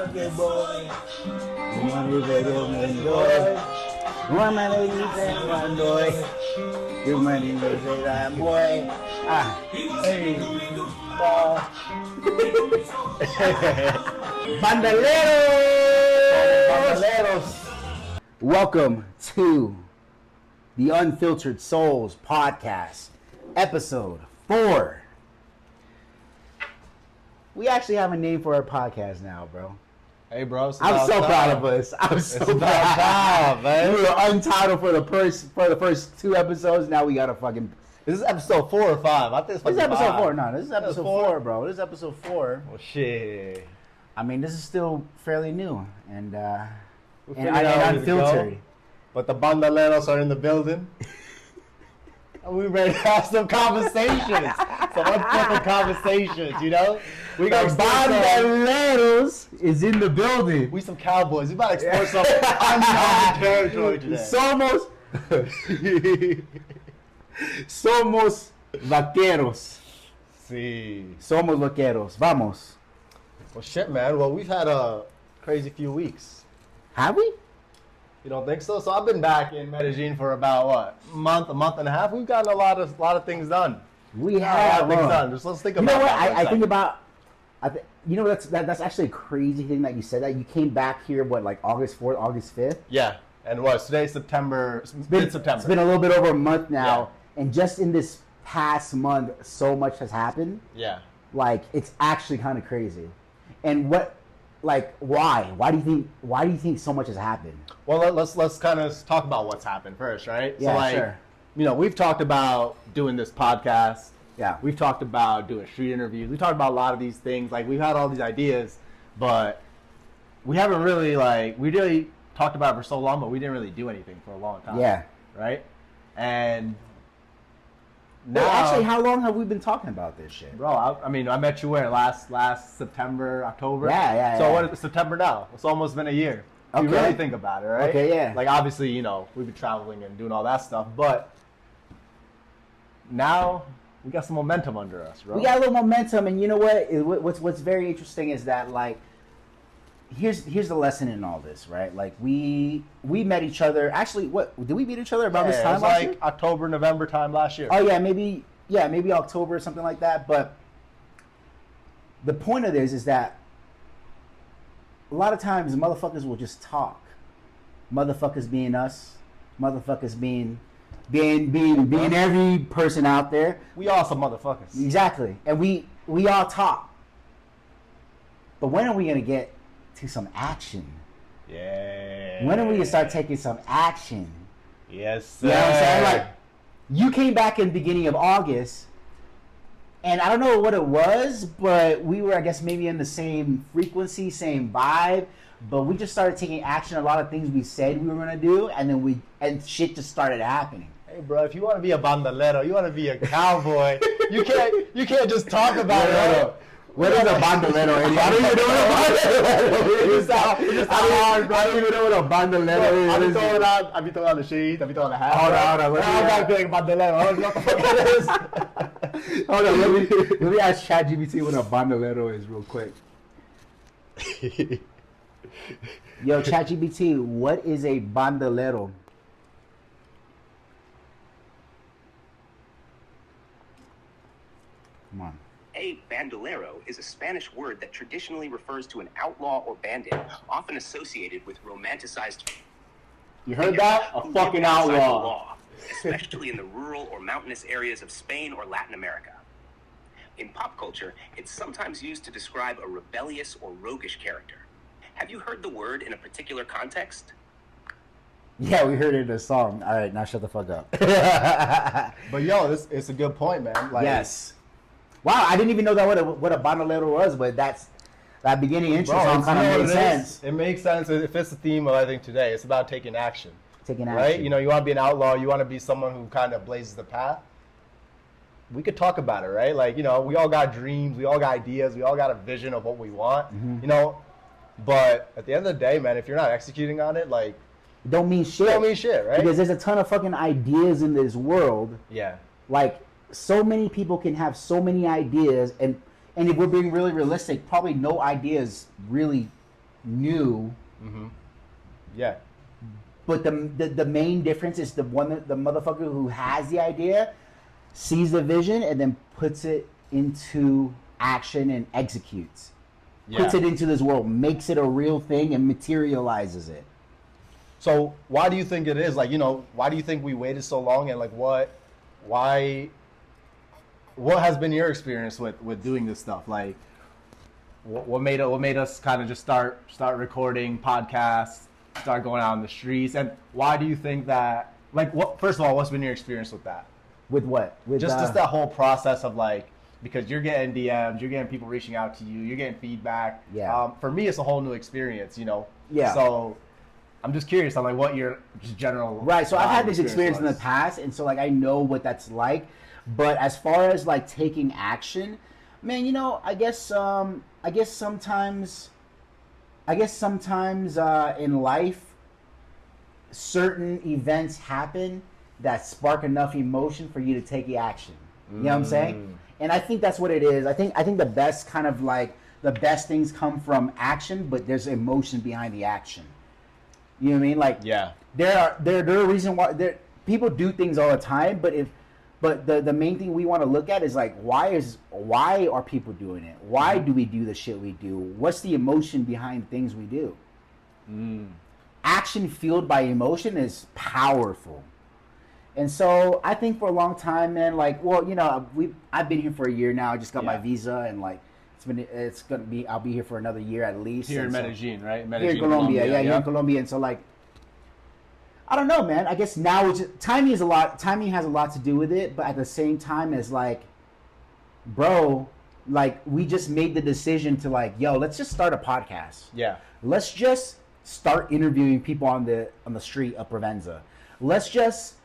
que voy. Money pero me doy. Woman me dice cuando voy. You money me say that boy. Ah, hey, Bandaleros! Welcome to the Unfiltered Souls podcast, episode 4. We actually have a name for our podcast now, bro. Hey, bro. I'm so proud of us. I'm so proud, man. We were untitled for the first 2 episodes. Now we got a fucking. This is episode 4 or 5. I think this is episode 5. 4. No, this is episode 4, bro. This is episode 4. Well, shit. I mean, this is still fairly new and unfiltered. But the bandaleros are in the building. We ready to have some conversations. Some unfiltered conversations, you know? We got bandaleros is in the building. We some cowboys. We about to explore some uncharted territory today. Somos vaqueros. Sí. Somos vaqueros. Vamos. Well, shit, man. Well, we've had a crazy few weeks. Have we? You don't think so? So I've been back in Medellin for about, what, a month and a half. We've gotten a lot of things done. We have a lot of things done. Just let's think about that. You know what? I think about... you know, that's actually a crazy thing that you said that. You came back here, what, like August 4th, August 5th? Yeah. And what? Today's September. Mid-September. It's been a little bit over a month now. Yeah. And just in this past month, so much has happened. Yeah. Like, it's actually kind of crazy. And what, like, why? Why do you think so much has happened? Well, let's kind of talk about what's happened first, right? Yeah, so, like, sure. You know, we've talked about doing this podcast. Yeah. We've talked about doing street interviews. We talked about a lot of these things. Like, we've had all these ideas, but we haven't really, we really talked about it for so long, but we didn't really do anything for a long time. Yeah. Right? And now... Wait, actually, how long have we been talking about this shit? Bro, I mean, I met you where? Last September, October? Yeah. So what is it, September now? It's almost been a year. If you really think about it, right? Okay, yeah. Like, obviously, you know, we've been traveling and doing all that stuff, but now we got some momentum under us, bro. We got a little momentum, and you know what? What's very interesting is that, like, here's the lesson in all this, right? Like, we met each other. Actually, did we meet each other about this time? It was like October, November time last year. Oh yeah, maybe October or something like that. But the point of this is that a lot of times motherfuckers will just talk. Motherfuckers being us, motherfuckers being every person out there. We all some motherfuckers. Exactly. And we all talk. But when are we gonna get to some action? Yeah. When are we gonna start taking some action? Yes, sir. You know what I'm saying? Like, you came back in the beginning of August, and I don't know what it was, but we were, I guess, maybe in the same frequency, same vibe, but we just started taking action on a lot of things we said we were gonna do, and then shit just started happening. Hey, bro, if you want to be a bandolero, you want to be a cowboy, you can't just talk about it. What is a bandolero? I don't even know what a bandolero is. I'll be throwing on the sheet. I'll be throwing on the hat. Hold on. I'm not being bandolero. I don't know what the fuck it is. Hold on. Let me ask ChatGPT what a bandolero is real quick. Yo, ChatGPT, what is a bandolero? Come on. A bandolero is a Spanish word that traditionally refers to an outlaw or bandit, often associated with romanticized... You heard that? A fucking outlaw. Especially in the rural or mountainous areas of Spain or Latin America. In pop culture, it's sometimes used to describe a rebellious or roguish character. Have you heard the word in a particular context? Yeah, we heard it in a song. All right, now shut the fuck up. But yo, it's a good point, man. Like, yes. Wow, I didn't even know that what a bandolero was, but that beginning intro song kind of made sense. It makes sense. It fits the theme of, I think, today. It's about taking action. Taking action. Right? You know, you want to be an outlaw. You want to be someone who kind of blazes the path. We could talk about it, right? Like, you know, we all got dreams. We all got ideas. We all got a vision of what we want, you know. But at the end of the day, man, if you're not executing on it, like... It don't mean shit. It don't mean shit, right? Because there's a ton of fucking ideas in this world. Yeah. Like, so many people can have so many ideas, and if we're being really realistic, probably no ideas really new. Yeah. But the main difference is the motherfucker who has the idea sees the vision and then puts it into action and executes. Puts it into this world, makes it a real thing and materializes it. So why do you think it is? Like, you know, why do you think we waited so long? And like, what has been your experience with doing this stuff? Like, what made us kind of just start recording podcasts, start going out on the streets? And why do you think that, like, first of all, what's been your experience with that? With what? With Just that whole process of like, because you're getting DMs, you're getting people reaching out to you, you're getting feedback. Yeah. For me, it's a whole new experience, you know? Yeah. So I'm just curious on like what your just general. Right. So I've had this experience in the was. past, and so like I know what that's like. But as far as like taking action, man, you know, I guess sometimes in life, certain events happen that spark enough emotion for you to take the action. You know what I'm saying? And I think that's what it is. I think the best kind of like the best things come from action, but there's emotion behind the action. You know what I mean? Like, Yeah. there are a reason why people do things all the time, but the main thing we want to look at is like why are people doing it? Why do we do the shit we do? What's the emotion behind things we do? Action fueled by emotion is powerful. And so I think for a long time, man, like, well, you know, I've been here for a year now. I just got my visa, and like I'll be here for another year at least. Here in so, Medellin, right? here in Colombia, here in Colombia, and so like, I don't know, man. I guess now timing has a lot to do with it, but at the same time, as like, bro, like we just made the decision to like, yo, let's just start a podcast. Yeah. Let's just start interviewing people on the street of Provenza. Let's just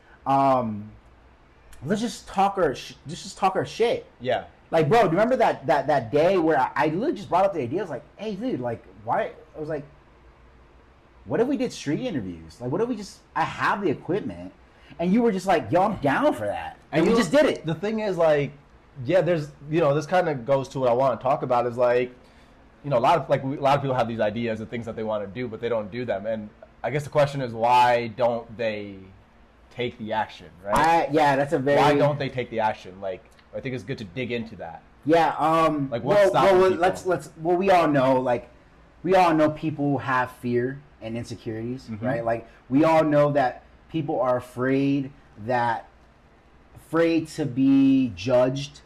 talk our shit. Yeah. Like, bro, do you remember that day where I literally just brought up the idea? I was like, hey, dude, like, why? I was like, what if we did street interviews? Like, what if we I have the equipment, and you were just like, yo, I'm down for that, and we just did it. The thing is, like, yeah, there's, you know, this kind of goes to what I want to talk about is like, you know, a lot of people have these ideas and things that they want to do, but they don't do them. And I guess the question is, why don't they take the action, right? That's a very. Why don't they take the action? Like, I think it's good to dig into that. Yeah. Like, what's stopping people? Well, we all know people have fear and insecurities, right? Like, we all know that people are afraid to be judged.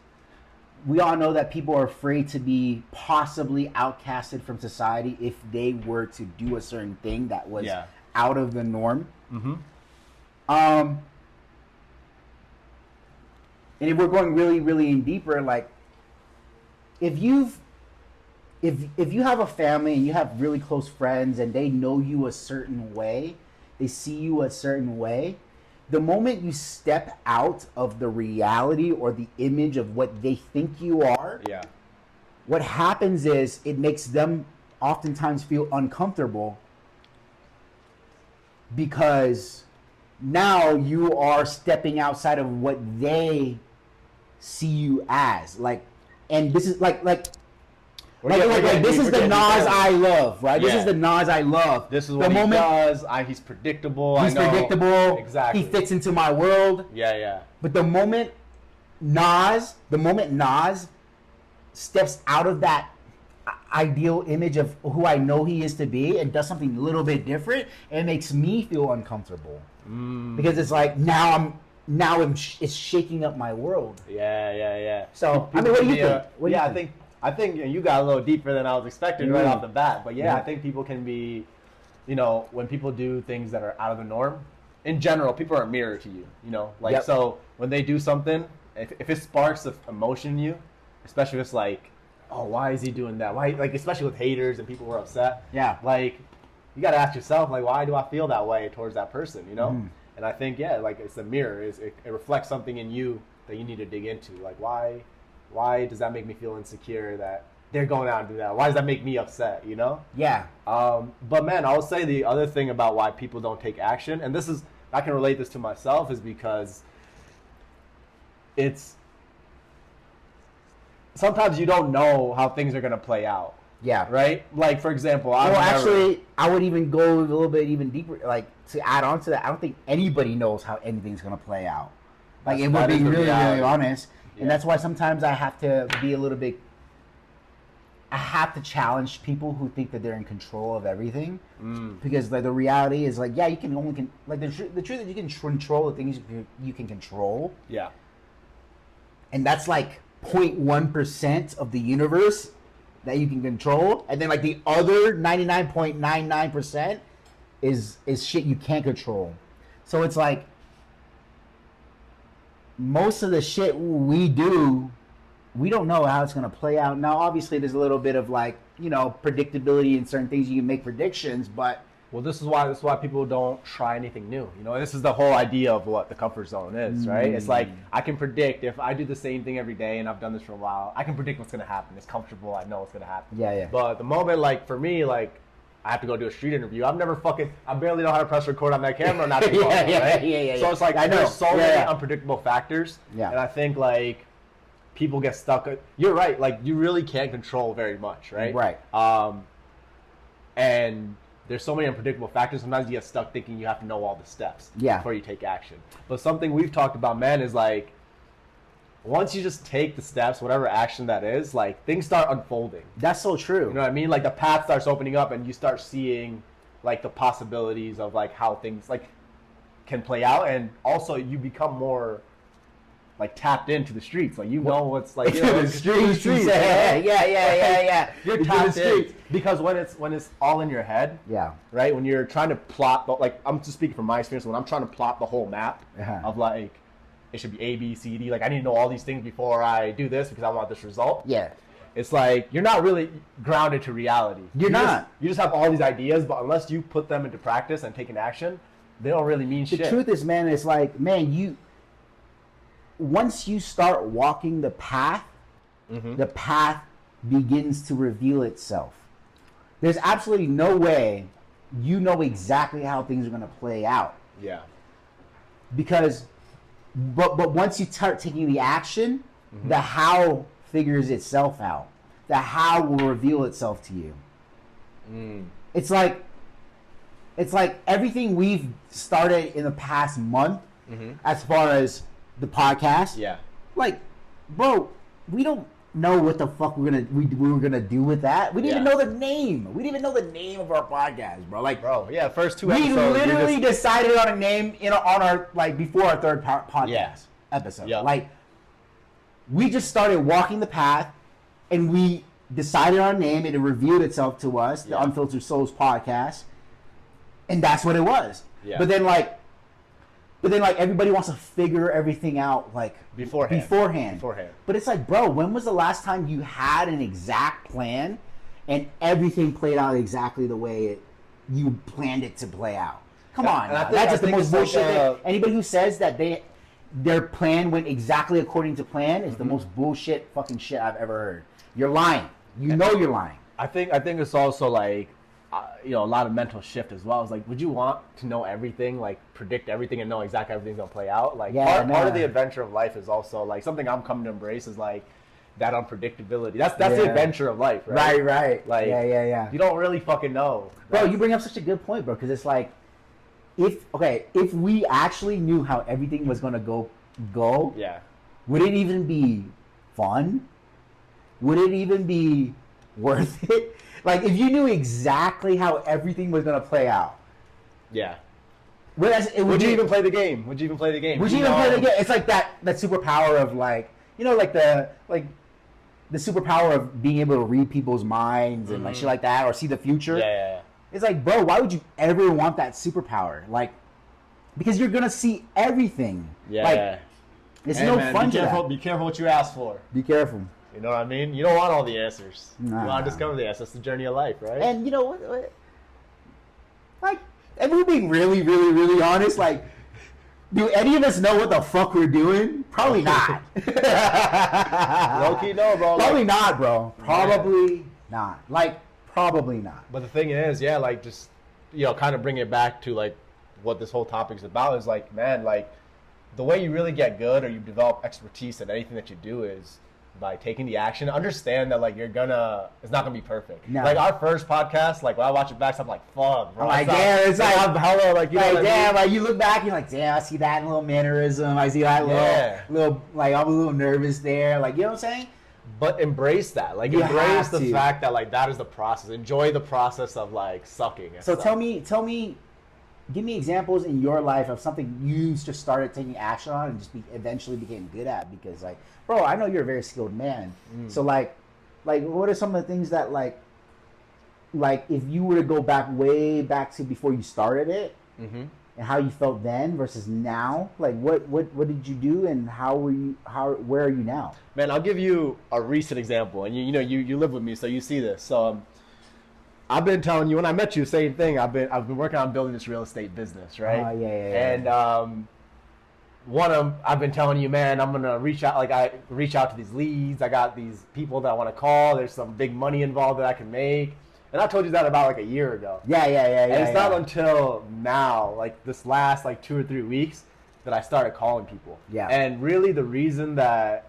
We all know that people are afraid to be possibly outcasted from society if they were to do a certain thing that was out of the norm. And if we're going really, really in deeper, like, if you have a family and you have really close friends and they know you a certain way, they see you a certain way, the moment you step out of the reality or the image of what they think you are, what happens is it makes them oftentimes feel uncomfortable because now you are stepping outside of what they see you as. Like, and this is like this is the Nas I love, right? This is the Nas I love. This is what he does. He's predictable. He's predictable. Exactly. He fits into my world. Yeah. But the moment Nas steps out of that ideal image of who I know he is to be and does something a little bit different, it makes me feel uncomfortable. Because it's like it's shaking up my world. Yeah. So I mean, what do you think? I think you got a little deeper than I was expecting right off the bat. But I think people can be, you know, when people do things that are out of the norm, in general, people are a mirror to you. You know, like so when they do something, if it sparks of emotion in you, especially if it's like, oh, why is he doing that? Why, like, especially with haters and people who are upset. Yeah. Like, you got to ask yourself, like, why do I feel that way towards that person? You know. And I think, like, it's a mirror. It reflects something in you that you need to dig into. Like, why does that make me feel insecure that they're going out and do that? Why does that make me upset, you know? Yeah. But, man, I would say the other thing about why people don't take action, and I can relate this to myself, is because sometimes you don't know how things are going to play out. Yeah. Right? Like, for example, Actually, I would even go a little bit even deeper. Like, to add on to that, I don't think anybody knows how anything's going to play out. Like, it would that be is the really, reality. really honest. Yeah. And that's why sometimes I have to be a little bit... I have to challenge people who think that they're in control of everything. Because, like, the reality is, like, yeah, you can only... like, the truth is you can control the things you can control. Yeah. And that's, like, 0.1% of the universe that you can control, and then like the other 99.99% is shit you can't control. So it's like most of the shit we do, we don't know how it's going to play out. Now, obviously, there's a little bit of like, you know, predictability in certain things. You can make predictions, but Well, this is why people don't try anything new. You know, this is the whole idea of what the comfort zone is, right? It's like I can predict if I do the same thing every day, and I've done this for a while. I can predict what's going to happen. It's comfortable. I know what's going to happen. Yeah. But the moment, like for me, like I have to go do a street interview. I barely know how to press record on that camera. Not too right? Yeah. So it's like I know. there's so many unpredictable factors. Yeah. And I think like people get stuck. You're right. Like you really can't control very much, right? Right. And there's so many unpredictable factors. Sometimes you get stuck thinking you have to know all the steps before you take action. But something we've talked about, man, is like once you just take the steps, whatever action that is, like things start unfolding. That's so true. You know what I mean? Like the path starts opening up, and you start seeing like the possibilities of like how things like can play out, and also you become more like tapped into the streets. Like you know what's like The streets. Yeah. You're tapped in because when it's all in your head, Yeah. right? When you're trying to plot, like I'm just speaking from my experience. When I'm trying to plot the whole map of like it should be A, B, C, D. Like I need to know all these things before I do this because I want this result. Yeah. It's like you're not really grounded to reality. You're not. You just have all these ideas, but unless you put them into practice and take an action, they don't really mean shit. The truth is, man, it's like, man, once you start walking the path, the path begins to reveal itself. There's absolutely no way you know exactly how things are going to play out. Yeah. Because, but once you start taking the action, the how figures itself out. The how will reveal itself to you. It's like everything we've started in the past month, as far as the podcast. Yeah. Like, bro, we don't know what the fuck we were gonna do with that. We didn't even know the name. We didn't even know the name of our podcast, bro. Like, Bro, yeah, first two we episodes. literally decided on a name on our like before our third podcast episode. Yeah. Like, we just started walking the path, and we decided on a name, and it revealed itself to us, the Unfiltered Souls podcast, and that's what it was. Yeah. But then like everybody wants to figure everything out like beforehand. But it's like, bro, when was the last time you had an exact plan and everything played out exactly the way you planned it to play out? Come on, and I think- that's I just the think most it's like bullshit thing. Anybody who says that their plan went exactly according to plan is the most bullshit fucking shit I've ever heard. You're lying. You know you're lying. I think it's also like a lot of mental shift as well. It's like, would you want to know everything, like predict everything and know exactly how everything's gonna play out? Like part of the adventure of life is also like something I'm coming to embrace is like that unpredictability. That's the adventure of life, right? Right. Like yeah. You don't really fucking know. Bro, you bring up such a good point, bro, because it's like if we actually knew how everything was gonna go, would it even be fun? Would it even be worth it? Like, if you knew exactly how everything was gonna play out, would you even play the game? Would you even play the game? It's like that superpower of like, like the superpower of being able to read people's minds and like shit like that, or see the future. Yeah. It's like, bro, why would you ever want that superpower? Like, because you're gonna see everything. Yeah. Like, it's no fun to that. Be careful what you ask for. Be careful. You know what I mean? You don't want all the answers. Nah. You want to discover the answers. That's the journey of life, right? And you know what? Like, if we're being really, really, really honest, like, do any of us know what the fuck we're doing? Probably not. Low key, no, bro. Probably not, bro. Probably not. Like, probably not. But the thing is, like, just, kind of bring it back to, like, what this whole topic is about is, like, man, like, the way you really get good or you develop expertise in anything that you do is by taking the action. Understand that like it's not gonna be perfect. No. Like our first podcast, like when I watch it back, I'm like, fuck, bro. I'm like, damn, it's like I'm hella like, you know like, what I mean? damn, like you look back, you're like, damn, I see that little mannerism. I see that little, like I'm a little nervous there. Like, you know what I'm saying? But embrace that. Like, You embrace have the to. fact that like that is the process. Enjoy the process of like sucking. And So stuff. tell me, give me examples in your life of something you just started taking action on and just eventually became good at. Because like, bro, I know you're a very skilled man. So like what are some of the things that like if you were to go way back to before you started it, and how you felt then versus now, like what did you do and where are you now? Man, I'll give you a recent example, and you live with me, so you see this. So I've been telling you when I met you, same thing. I've been working on building this real estate business, right? Yeah. And I've been telling you, man, I'm gonna reach out. Like I reach out to these leads. I got these people that I want to call. There's some big money involved that I can make. And I told you that about like a year ago. Yeah. And it's not until now, like this last like 2 or 3 weeks, that I started calling people. Yeah. And really the reason that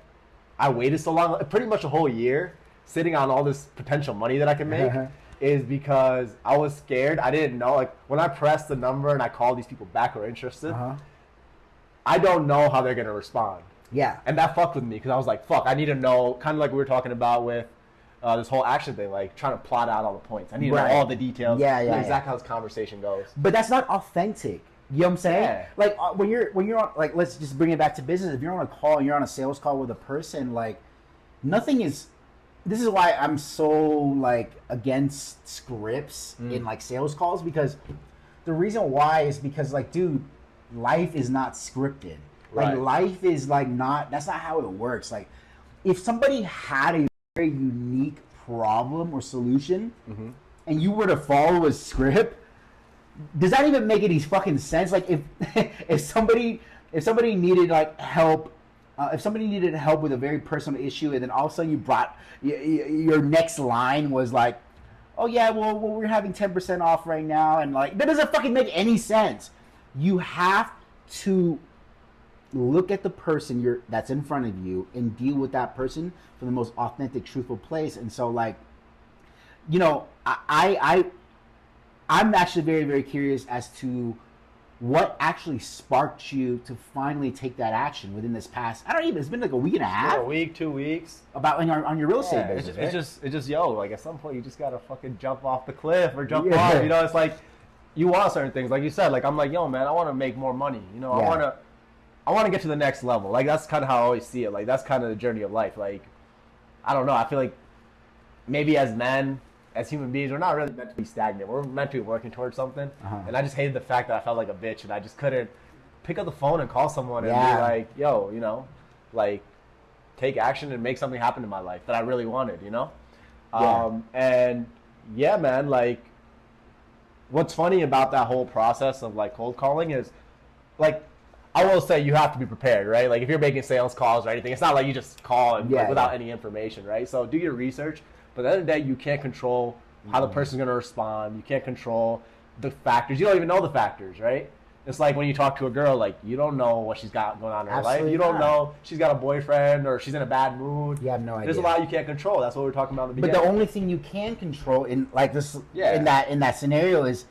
I waited so long, pretty much a whole year, sitting on all this potential money that I can make, is because I was scared. I didn't know, like when I pressed the number and I called these people back who are interested, I don't know how they're going to respond. Yeah. And that fucked with me because I was like, fuck, I need to know, kind of like we were talking about with this whole action thing, like trying to plot out all the points. I need to know all the details. Yeah. Exactly how this conversation goes. But that's not authentic. You know what I'm saying? Yeah. Like when you're on, like, let's just bring it back to business. If you're on a call and you're on a sales call with a person, like nothing is. This is why I'm so like against scripts in like sales calls, because the reason why is because like, dude, life is not scripted. Like life is like that's not how it works. Like if somebody had a very unique problem or solution and you were to follow a script, does that even make any fucking sense? Like if somebody needed like help, if somebody needed help with a very personal issue, and then all of a sudden you brought your next line was like, oh yeah, well we're having 10% off right now, and like that doesn't fucking make any sense. You have to look at the person that's in front of you and deal with that person from the most authentic, truthful place. And so like, you know, I'm actually very, very curious as to what actually sparked you to finally take that action within this past, it's been like a week and a half? A week, 2 weeks. About on your real estate business, it's just, like at some point you just gotta fucking jump off the cliff or jump off, you know, it's like, you want certain things, like you said, like I'm like, yo man, I want to make more money, you know, I want to get to the next level. Like that's kind of how I always see it. Like that's kind of the journey of life. Like, I don't know, I feel like maybe as men, as human beings, we're not really meant to be stagnant. We're meant to be working towards something. And I just hated the fact that I felt like a bitch and I just couldn't pick up the phone and call someone and be like, yo, you know, like take action and make something happen in my life that I really wanted, you know? And yeah, man, like what's funny about that whole process of like cold calling is like, I will say you have to be prepared, right? Like if you're making sales calls or anything, it's not like you just call and without any information, right? So do your research. But at the end of the day, you can't control how the person's going to respond. You can't control the factors. You don't even know the factors, right? It's like when you talk to a girl, like you don't know what she's got going on in her life. You don't know she's got a boyfriend or she's in a bad mood. You have no idea. There's a lot you can't control. That's what we were talking about in the beginning. But the only thing you can control in like this in that scenario is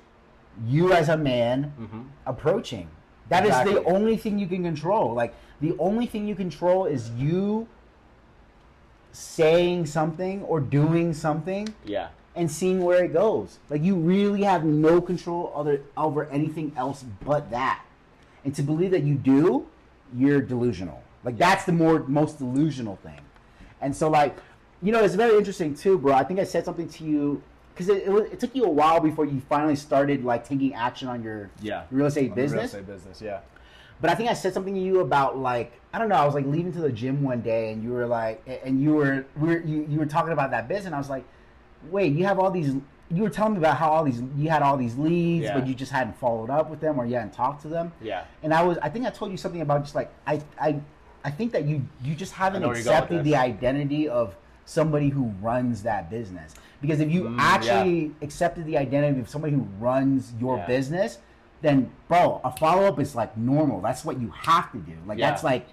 you as a man approaching. That is the only thing you can control. Like the only thing you control is you saying something or doing something. Yeah. And seeing where it goes. Like you really have no control over anything else but that. And to believe that you do, you're delusional. Like that's the most delusional thing. And so like, you know, it's very interesting too, bro. I think I said something to you because it took you a while before you finally started like taking action on your real estate business. Real estate business, yeah. But I think I said something to you about like, I don't know, I was like leaving to the gym one day and you were like, and you were talking about that business and I was like, wait, you have all these, you were telling me about how you had all these leads, but you just hadn't followed up with them or you hadn't talked to them. Yeah. And I think I told you something about just like, I think that you just haven't accepted the identity of somebody who runs that business. Because if you actually accepted the identity of somebody who runs your business, then bro, a follow-up is like normal. That's what you have to do. Like that's like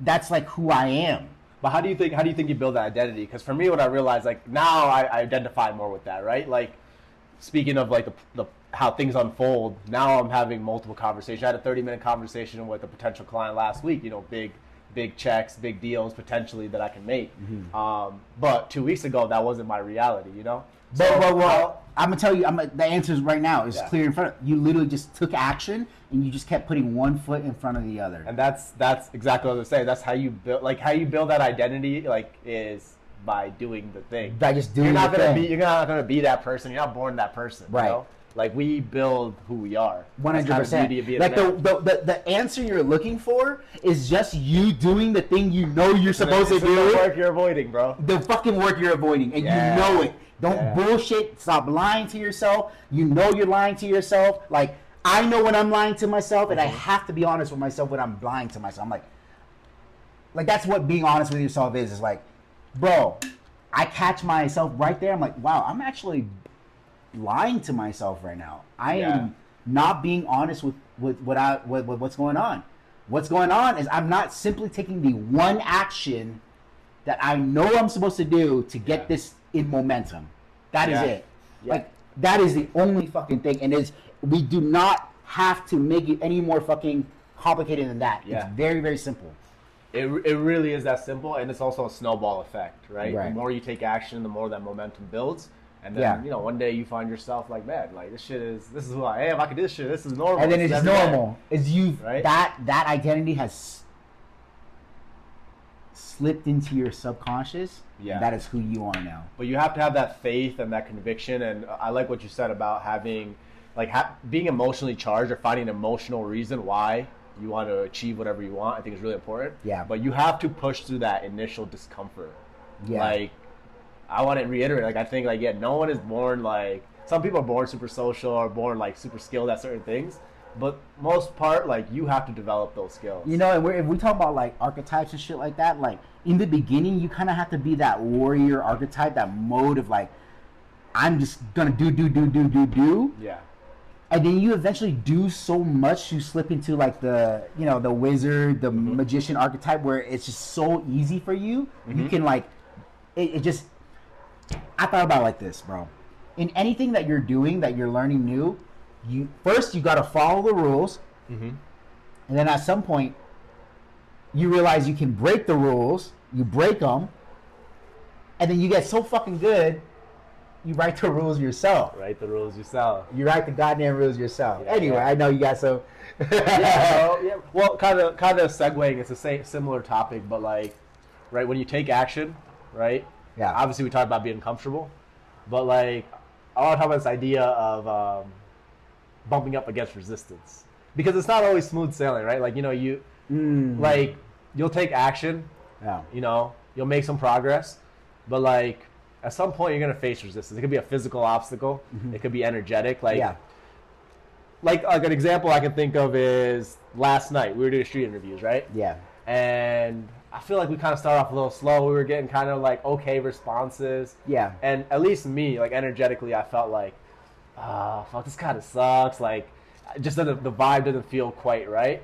that's like who I am. But how do you think you build that identity? Because for me, what I realized, like now I identify more with that, right? Like speaking of like the how things unfold, now I'm having multiple conversations. I had a 30-minute conversation with a potential client last week. You know, big checks, big deals potentially that I can make. But 2 weeks ago, that wasn't my reality. You know. Well, I'm gonna tell you, the answer right now is clear in front of you. Literally just took action, and you just kept putting one foot in front of the other. And that's exactly what I was saying. That's how you build, that identity, like, is by doing the thing. By just doing you're not the gonna thing. You're not gonna be that person. You're not born that person. Right. You know? Like we build who we are. 100%. Like the answer you're looking for is just you doing the thing you know you're supposed to do. The work you're avoiding, bro. The fucking work you're avoiding, and you know it. Don't bullshit. Stop lying to yourself. You know you're lying to yourself. Like, I know when I'm lying to myself, and I have to be honest with myself when I'm lying to myself. I'm like that's what being honest with yourself is. Is like, bro, I catch myself right there. I'm like, wow, I'm actually lying to myself right now. I am not being honest with what's going on. What's going on is I'm not simply taking the one action that I know I'm supposed to do to get this in momentum. That is it. Like, that is the only fucking thing. And we do not have to make it any more fucking complicated than that. It's very, very simple. It really is that simple, and it's also a snowball effect, right? Right. The more you take action, the more that momentum builds. And then, one day you find yourself like, man, like this is who I am. I can do this shit. This is normal. And then it's normal. It's right? That identity has slipped into your subconscious. Yeah. That is who you are now. But you have to have that faith and that conviction. And I like what you said about having, being emotionally charged or finding an emotional reason why you want to achieve whatever you want. I think is really important. Yeah. But you have to push through that initial discomfort. Yeah. Like, I want to reiterate, I think, no one is born, some people are born super social or born, super skilled at certain things. But most part, you have to develop those skills. You know, and if we talk about, archetypes and shit like that, in the beginning, you kind of have to be that warrior archetype, that mode of, I'm just going to do. Yeah. And then you eventually do so much, you slip into, the wizard, the magician archetype, where it's just so easy for you. You can, it just... I thought about it like this, bro. In anything that you're doing, that you're learning new, you got to follow the rules, and then at some point, you realize you can break the rules. You break them, and then you get so fucking good, you write the rules yourself. Write the rules yourself. You write the goddamn rules yourself. Yeah, anyway, I know you got some. Well, kind of segueing. It's a similar topic, but right when you take action, right? Yeah. Obviously, we talked about being comfortable, but I want to talk about this idea of bumping up against resistance, because it's not always smooth sailing, right? You'll take action, you'll make some progress, but at some point you're gonna face resistance. It could be a physical obstacle, it could be energetic, an example I can think of is last night we were doing street interviews, right? Yeah. And I feel like we kind of started off a little slow. We were getting kind of okay responses. Yeah. And at least me, energetically, I felt fuck, this kind of sucks. Just the vibe doesn't feel quite right.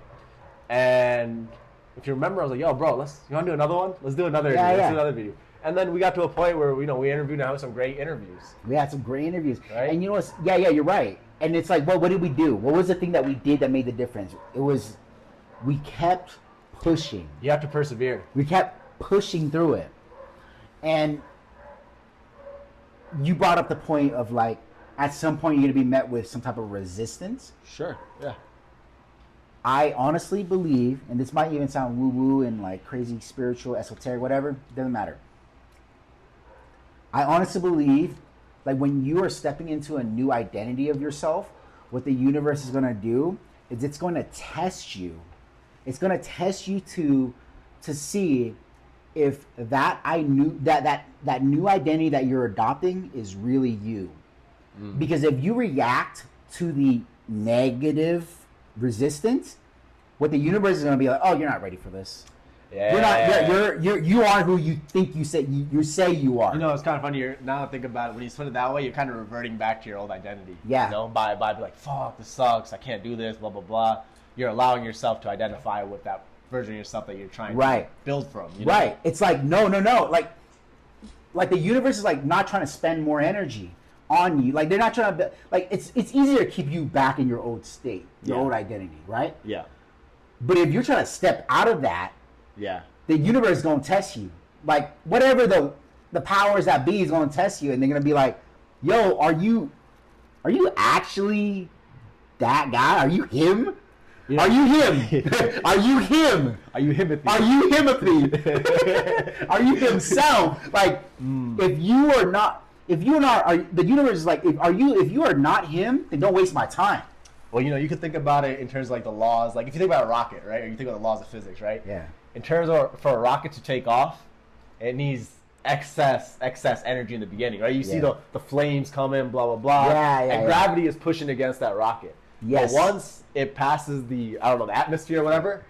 And if you remember, I was like, yo, bro, you want to do another one? Let's do another interview. Let's do another video. And then we got to a point where, we interviewed and had some great interviews. We had some great interviews. Right? And you know what's, you're right. And it's what did we do? What was the thing that we did that made the difference? It was, we kept pushing. You have to persevere. We kept pushing through it. And you brought up the point of at some point you're going to be met with some type of resistance. Sure, yeah. I honestly believe, and this might even sound woo-woo and crazy spiritual, esoteric, whatever, doesn't matter. I honestly believe when you are stepping into a new identity of yourself, what the universe is going to do is it's going to test you. It's going to test you to see if that new identity that you're adopting is really you. Because if you react to the negative resistance, what the universe is going to be like, oh, you're not ready for this. Yeah. You're not. You are who you think you say you are. It's kind of funny. Now that I think about it, when you put it that way, you're kind of reverting back to your old identity. Yeah. By be fuck, this sucks. I can't do this. Blah blah blah. You're allowing yourself to identify with that version of yourself that you're trying Right. to build from. You know? Right. It's like no. Like the universe is like not trying to spend more energy on you. Like they're not trying to like it's easier to keep you back in your old state, your Yeah. old identity, right? Yeah. But if you're trying to step out of that, Yeah. the universe is gonna test you. Like whatever the powers that be is gonna test you, and they're gonna be like, "Yo, are you actually that guy? Are you him? Yeah. Are you him? Are you him? Are you Himothy? Are you Himothy? Are you himself? Like, if you are not, the universe is like, if you are not him, then don't waste my time. Well, you know, you could think about it in terms of like the laws. Like if you think about a rocket, right? Or you think about the laws of physics, right? Yeah. In terms of for a rocket to take off, it needs excess energy in the beginning, right? You see Yeah. the flames coming, blah blah blah. Yeah, yeah, and yeah. gravity is pushing against that rocket. Yes. But once it passes the atmosphere or whatever,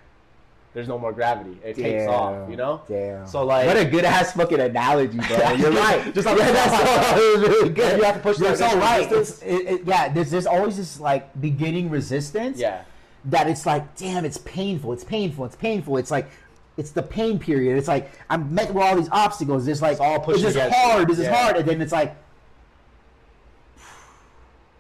there's no more gravity. It takes off, you know? Damn. So like what a good ass fucking analogy, bro. You're right. Just like that's really good. You have to push You're that so right. resistance. Yeah, there's always this like beginning resistance. Yeah. That it's like, damn, it's painful. It's painful. It's painful. It's like, it's the pain period. It's like I'm met with all these obstacles. It's like, It's all pushing this is against hard. you. This is Yeah. hard, and then it's like,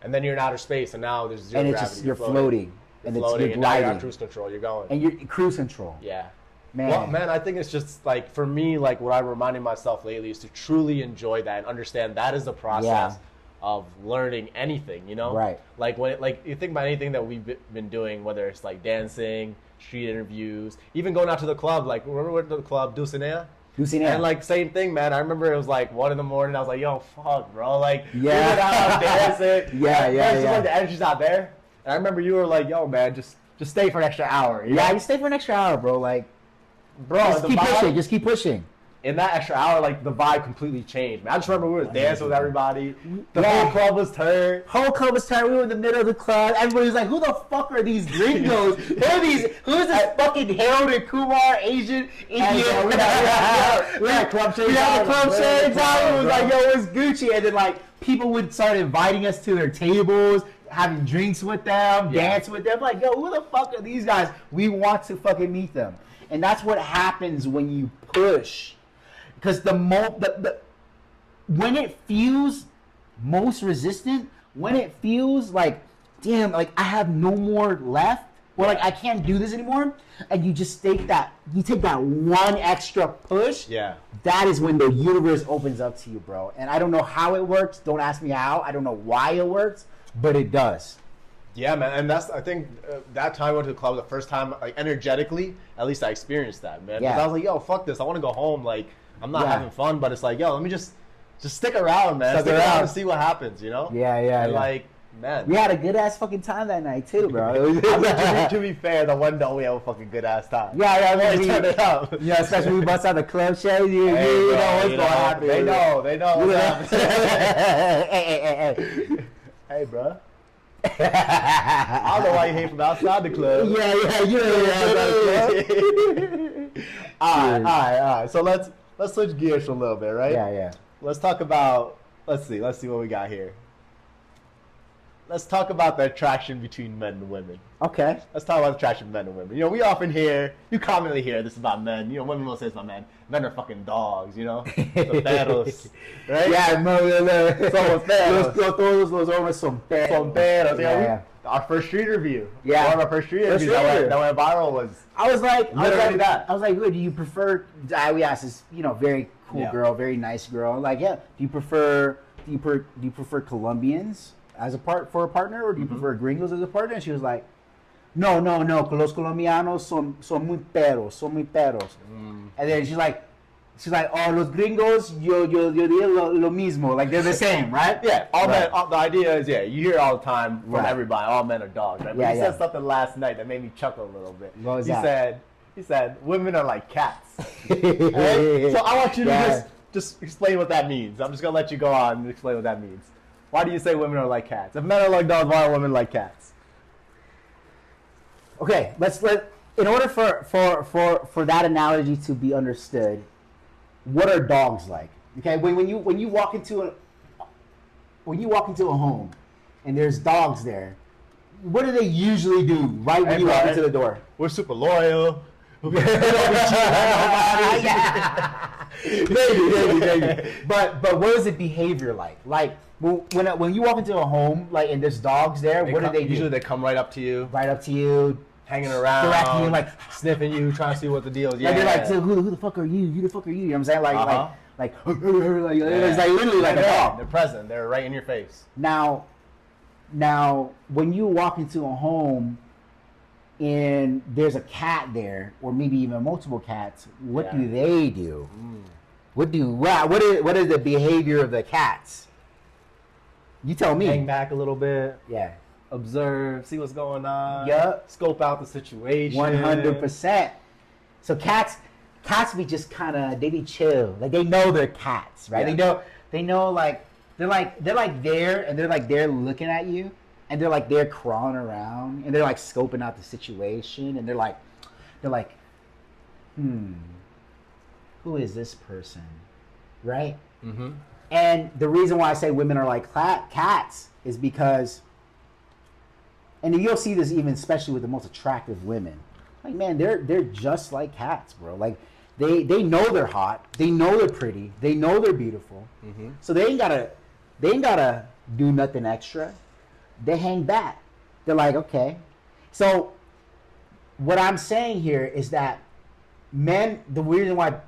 And then you're in outer space, and now there's zero and it's gravity. just you're floating, and it's floating, you're and now you're on gliding, cruise control. You're going. and you're cruise control. Yeah. Man. Well, man, I think it's just like for me, like what I'm reminding myself lately is to truly enjoy that and understand that is the process Yeah. of learning anything. You know, Right. Like when like you think about anything that we've been doing, whether it's like dancing, street interviews, even going out to the club. Like remember we went to the club Dulcinea? Dulcinea. And like same thing, man. I remember it was like 1 a.m. I was like, "Yo, fuck, bro!" Like, Yeah. we went out dancing. Yeah, and yeah, it's just yeah. like the energy's not there. And I remember you were like, "Yo, man, just stay for an extra hour." You Yeah, know? you stay for an extra hour, bro. Like, bro. just the keep vibe- pushing. Just keep pushing. In that extra hour, like the vibe completely changed. Man, I just remember we were dancing with everybody. The Yeah. whole club was turned. Whole club was tired. We were in the middle of the club. Everybody was like, "Who the fuck are these gringos? Who are these? Who's this fucking Harold and Kumar Asian Indian?" We had club shades We had on. the club Man, shades on. It was bro. like, "Yo, it's Gucci," and then like people would start inviting us to their tables, having drinks with them, Yeah. dance with them. Like, yo, who the fuck are these guys? We want to fucking meet them, and that's what happens when you push. Because when it feels most resistant, when it feels like, damn, like I have no more left, or like I can't do this anymore, and you just take that one extra push. Yeah. That is when the universe opens up to you, bro. And I don't know how it works. Don't ask me how. I don't know why it works, but it does. Yeah, man, and that's I think that time I went to the club the first time, like energetically, at least I experienced that, man. Because Yeah. I was like, "Yo, fuck this! I want to go home." Like I'm not Yeah. having fun, but it's like, "Yo, let me just stick around, man. Stick Stick around around. and see what happens," you know? Yeah, yeah, And yeah. like, man. We had a good ass fucking time that night too, bro. I mean, to be fair, the one don't we have a fucking good ass time. Yeah, We yeah, turn it up. Yeah, especially when we bust out the club shades. You, Hey, you bro, know what's you going to happen. They know what's happening. Hey. Hey, bro. I don't know why you hate from outside the club. Yeah, you know. All right. So let's switch gears for a little bit, right? Yeah. Let's talk about. Let's see what we got here. Let's talk about the attraction between men and women. Okay. Let's talk about the attraction of men and women. You know, we often hear, you commonly hear this about men. You know, women will say it's about men. Men are fucking dogs, you know? The perros. Right? Yeah, Somos perros. Todos los hombres son perros. Son perros. Yeah. Our first street interview. Yeah. One of our first street First interviews street that went viral was. I was like, that. who do you prefer? We asked this, very cool Yeah. girl, very nice girl. Like, yeah, do you prefer Colombians as a for a partner, or do you prefer gringos as a partner? And she was like, no, los colombianos son muy perros. And then she's like, oh, los gringos, yo digo lo mismo, like they're the same, right? Yeah, all Right. men. The idea is, you hear all the time from Right. everybody, all men are dogs, right? But Yeah, he yeah. said something last night that made me chuckle a little bit. What was he that? He said, women are like cats. Right? So I want you to Yeah. just explain what that means. I'm just gonna let you go on and explain what that means. Why do you say women are like cats? If men are like dogs, why are women like cats? Okay, in order for that analogy to be understood, what are dogs like? Okay, when you walk into a home and there's dogs there, what do they usually do right when Hey, you walk bro, into the door? We're super loyal. Maybe. But what is the behavior like? Like when you walk into a home, like, and there's dogs there, what do they do? Usually they come right up to you, Right up to you, hanging around, directing you, like sniffing you, trying to see what the deal is. Yeah, like they're like, so who the fuck are you? Who the fuck are you? You know what I'm saying? Like, Uh-huh. like it's like literally like a dog. They're present. They're right in your face. Now, when you walk into a home and there's a cat there, or maybe even multiple cats, what do they do? What is the behavior of the cats? You tell me. Hang back a little bit. Yeah. Observe, see what's going on. Yup. Scope out the situation. 100%. So cats be just kind of, they be chill. Like, they know they're cats, right? Yeah. They know like they're there, and they're like there looking at you, and they're like there crawling around, and they're like scoping out the situation, and they're like, who is this person, right? Mm-hmm. And the reason why I say women are like cats is because, and you'll see this even especially with the most attractive women. Like, man, they're just like cats, bro. Like, they know they're hot, they know they're pretty, they know they're beautiful. Mm-hmm. So they ain't gotta do nothing extra. They hang back. They're like, okay. So what I'm saying here is that men, the reason why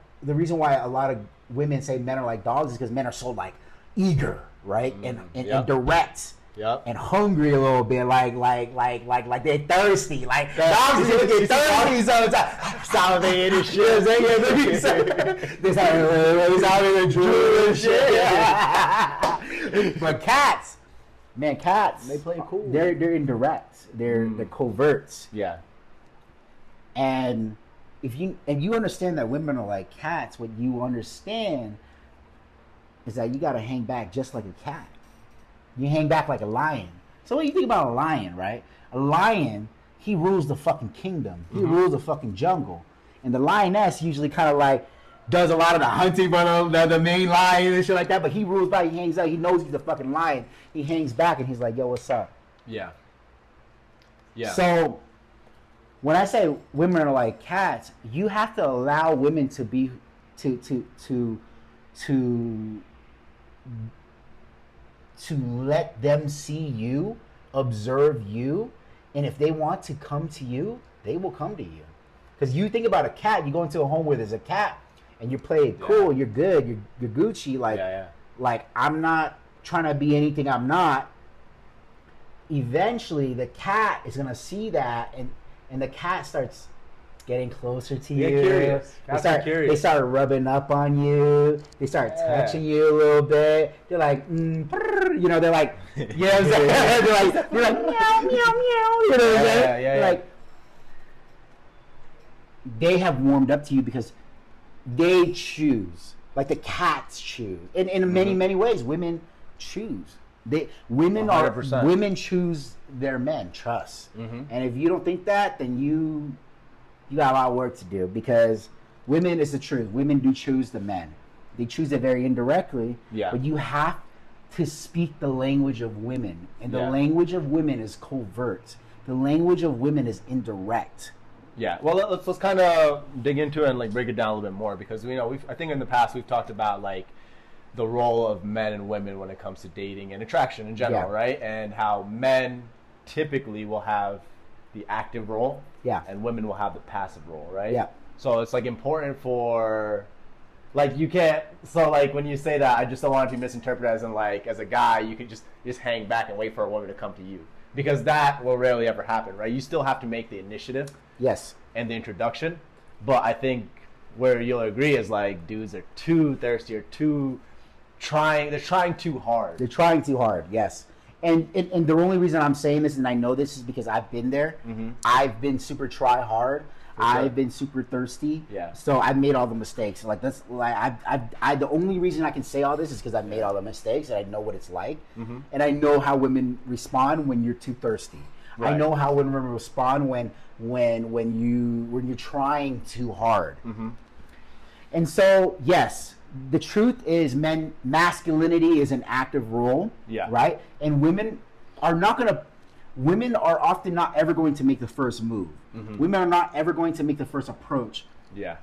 a lot of women say men are like dogs is because men are so like eager, right? And direct. Yep. And hungry a little bit, like they're thirsty. Like dogs get thirsty sometimes. Salivating and shit. They're out here drooling and shit. But cats, man, They play cool. They're indirect. They're coverts. Yeah. And if you understand that women are like cats, what you understand is that you gotta hang back just like a cat. You hang back like a lion. So when you think about a lion, right? A lion, he rules the fucking kingdom. He rules the fucking jungle. And the lioness usually kind of like does a lot of the hunting for the main lion and shit like that. But he rules back. He hangs out. He knows he's the fucking lion. He hangs back and he's like, yo, what's up? Yeah. Yeah. So when I say women are like cats, you have to allow women to be to let them see you, observe you, and if they want to come to you, they will come to you. Because you think about a cat, you go into a home where there's a cat, and you play it cool, you're good, you're Gucci, like I'm not trying to be anything I'm not. Eventually, the cat is gonna see that, and the cat starts getting closer to you. Curious. They start rubbing up on you. They start touching you a little bit. They're like, you know, they're like, you know what I'm saying? they're like, meow, meow, meow. You know what I'm saying? Yeah. Like, they have warmed up to you because they choose. Like the cats choose. In many ways, women choose. Women 100%. choose their men. Trust. And if you don't think that, then you got a lot of work to do, because women, is the truth. Women do choose the men. They choose it very indirectly. Yeah. But you have to speak the language of women, and the language of women is covert. The language of women is indirect. Yeah. Well, let's kind of dig into it and like break it down a little bit more, because I think in the past we've talked about like the role of men and women when it comes to dating and attraction in general, right? And how men typically will have the active role, and women will have the passive role, right? Yeah. So it's like important for, like, you can't. So like when you say that, I just don't want it to be misinterpreted as in like, as a guy, you can just hang back and wait for a woman to come to you, because that will rarely ever happen, right? You still have to make the initiative. Yes. And the introduction, but I think where you'll agree is like dudes are too thirsty, or they're trying too hard. They're trying too hard. Yes. And the only reason I'm saying this, and I know this, is because I've been there. I've been super try hard. I've been super thirsty. Yeah. So I've made all the mistakes. Like that's like I the only reason I can say all this is because I've made all the mistakes, and I know what it's like, and I know how women respond when you're too thirsty. Right. I know how women respond when you're trying too hard. And so yes. The truth is, masculinity is an active role, right? And women are not gonna. women are often not ever going to make the first move. Mm-hmm. Women are not ever going to make the first approach. Yeah.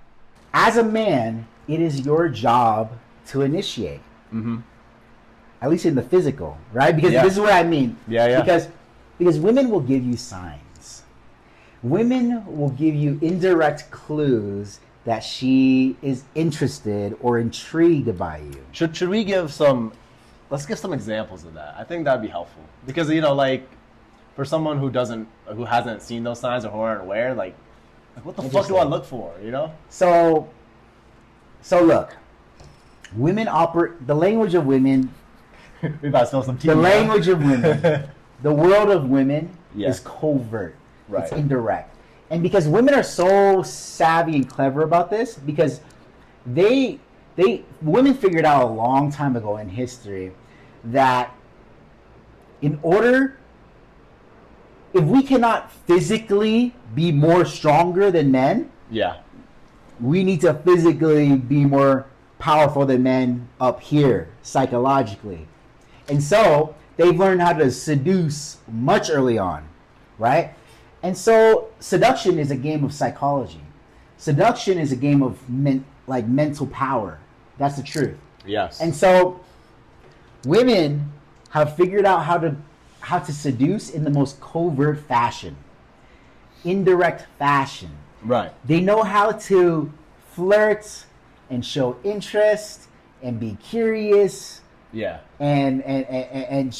As a man, it is your job to initiate. Mm-hmm. At least in the physical, right? Because Yeah. this is what I mean. Yeah. Because women will give you signs. Women will give you indirect clues that she is interested or intrigued by you. Should we give some? Let's give some examples of that. I think that'd be helpful because like for someone who hasn't seen those signs or who aren't aware, like what the fuck do I look for? So look, women operate the language of women. We about to spill some tea. The language of women, the world of women Yeah. is covert. Right. It's indirect. And because women are so savvy and clever about this, because women figured out a long time ago in history that if we cannot physically be more stronger than men, Yeah. we need to physically be more powerful than men up here psychologically. And so they've learned how to seduce much early on, right? And so seduction is a game of psychology. Seduction is a game of mental power. That's the truth. Yes. And so women have figured out how to seduce in the most covert fashion, indirect fashion. right. They know how to flirt and show interest and be curious Yeah. and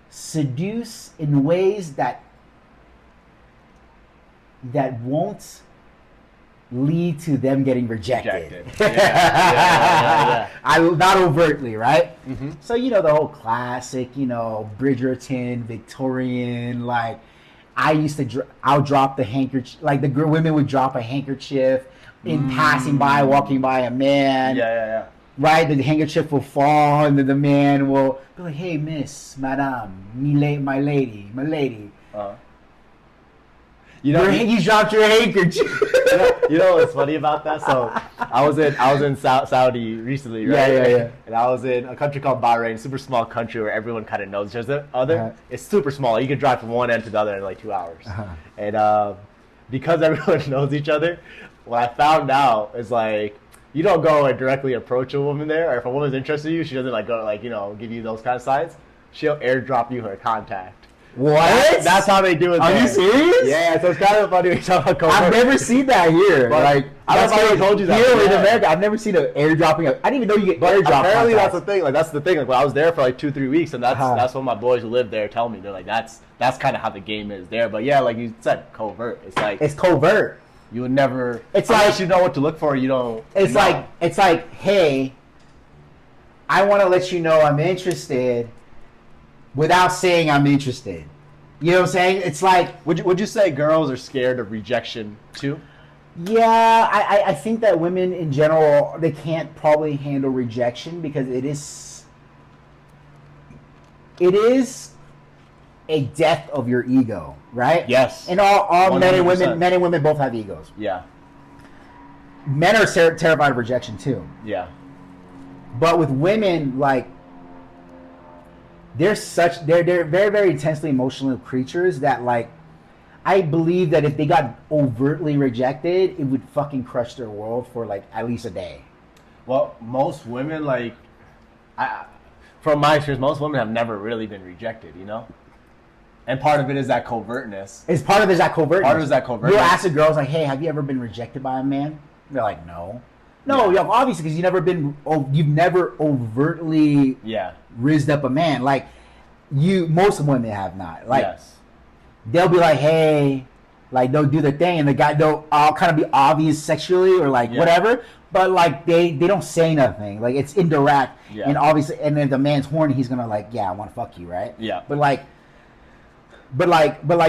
seduce in ways that won't lead to them getting rejected. Yeah. Not overtly, right? Mm-hmm. So the whole classic, Bridgerton, Victorian, like I'll drop the handkerchief, like the women would drop a handkerchief in passing by, walking by a man. Yeah. Right, the handkerchief will fall, and then the man will be like, "Hey, miss, madame, my lady." You dropped your handkerchief. You know what's funny about that? So I was in Saudi recently, right? Yeah. And I was in a country called Bahrain, super small country where everyone kind of knows each other. Uh-huh. It's super small. You can drive from one end to the other in like 2 hours. Uh-huh. And because everyone knows each other, what I found out is like you don't go and directly approach a woman there, or if a woman's interested in you, she doesn't give you those kind of signs. She'll airdrop you her contact. What? That's how they do it. Are there. you serious? Yeah, so it's kind of funny when you talk about covert. I've never seen that here. But like I don't know if I crazy. told you that. Here in Yeah. America, I've never seen an airdropping. I didn't even know you get But airdrop. apparently contacts. that's the thing. Like when I was there for like 2-3 weeks, and Uh-huh. that's what my boys who live there tell me. They're like, that's kind of how the game is there. But yeah, like you said, covert. It's like It's covert. you would never. It's unless like- you know what to look for. You don't. It's know. like, hey, I want to let you know I'm interested, without saying I'm interested. You know what I'm saying? It's like, Would you say girls are scared of rejection too? yeah, I think that women in general, they can't probably handle rejection because it is a death of your ego, right? Yes. And all men and 100%. women both have egos. Yeah. Men are terrified of rejection too. Yeah. But with women, like, they're very, very intensely emotional creatures that, like, I believe that if they got overtly rejected, it would fucking crush their world for like at least a day. Well, most women, like, from my experience, most women have never really been rejected, And part of it is that covertness. It's part of it is that covertness. Part of it is that covertness. You'll ask the girls like, "Hey, have you ever been rejected by a man?" They're like, "No." No, Yeah. yo, obviously, because you've never overtly Yeah. rizzed up a man. Like most women have not. Like yes. they'll be like, "Hey," like they'll do their thing, and the guy they'll all kind of be obvious sexually or like Yeah. whatever, but like they don't say nothing. Like it's indirect, Yeah. and obviously, and if the man's horny, he's gonna like, "Yeah, I want to fuck you," right? Yeah. But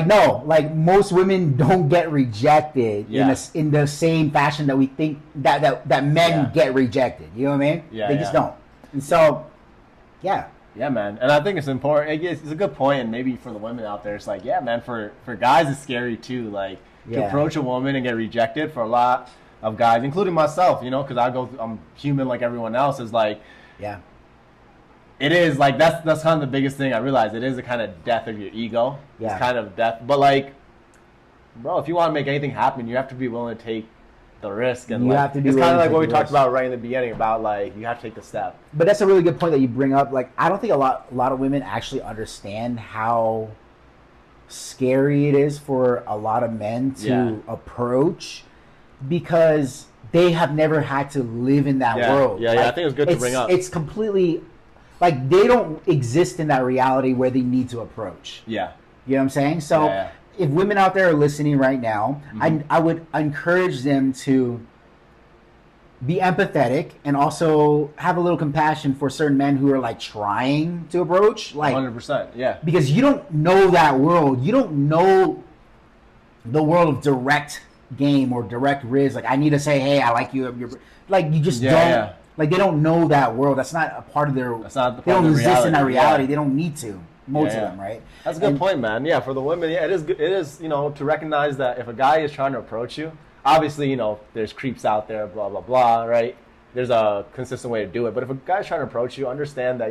no, like most women don't get rejected Yeah. in the same fashion that we think that men Yeah. get rejected. You know what I mean? Yeah, They just yeah. don't. And so, yeah. Yeah, man, and I think it's important. It's a good point, and maybe for the women out there, it's like, yeah, man, for guys, it's scary too. Like to Yeah. approach a woman and get rejected for a lot of guys, including myself, because I'm human like everyone else. Is like Yeah. It is like that's kind of the biggest thing I realized. It is a kind of death of your ego. Yeah. It's kind of death. But like, bro, if you want to make anything happen, you have to be willing to take the risk. And You like, have to be it's willing kind of to like take what we the talked risk. about right in the beginning about like you have to take the step. But that's a really good point that you bring up. Like, I don't think a lot of women actually understand how scary it is for a lot of men to Yeah. approach, because they have never had to live in that Yeah. world. Yeah, I think it's good to bring up. It's completely like they don't exist in that reality where they need to approach. Yeah. You know what I'm saying? So Yeah. if women out there are listening right now, I would encourage them to be empathetic and also have a little compassion for certain men who are like trying to approach, like 100%. Yeah. because you don't know that world. You don't know the world of direct game or direct riz. Like, I need to say, hey, I like you. You're, like, you just Yeah, don't. yeah. Like, they don't know that world. That's not a part of their. That's not the They part don't of the exist in that reality, reality. yeah. They don't need to. Most Yeah, of yeah. them, right? That's a good And- point, man. Yeah, for the women, yeah, it is. It is, to recognize that if a guy is trying to approach you, obviously, there's creeps out there, blah blah blah, right? There's a consistent way to do it. But if a guy's trying to approach you, understand that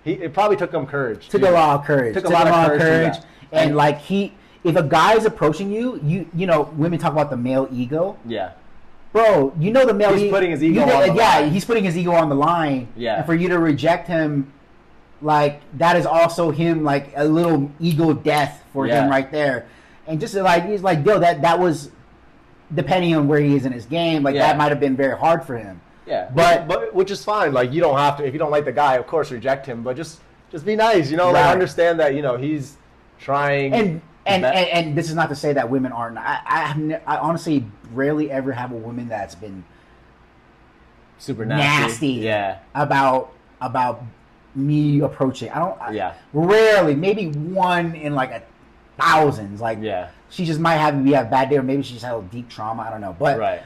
it probably took him courage. Took to- a lot of courage. Took a lot of courage to do that. And like if a guy is approaching you, women talk about the male ego. Yeah. Bro, the male He's putting his ego you know- on the yeah, line. he's putting his ego on the line. Yeah. And for you to reject him, like, that is also him, like, a little ego death for Yeah. him right there. And just like, he's like, yo, that was, depending on where he is in his game, like, Yeah. that might have been very hard for him. Yeah. But- which is fine. Like, you don't have to, if you don't like the guy, of course reject him. But just be nice. Like, Right. understand that he's trying. And this is not to say that women aren't. I honestly rarely ever have a woman that's been super nasty. nasty Yeah. about me approaching. Yeah. Rarely, maybe one in like a thousands. Like, Yeah. she just might have a bad day, or maybe she just had a deep trauma. I don't know. But Right.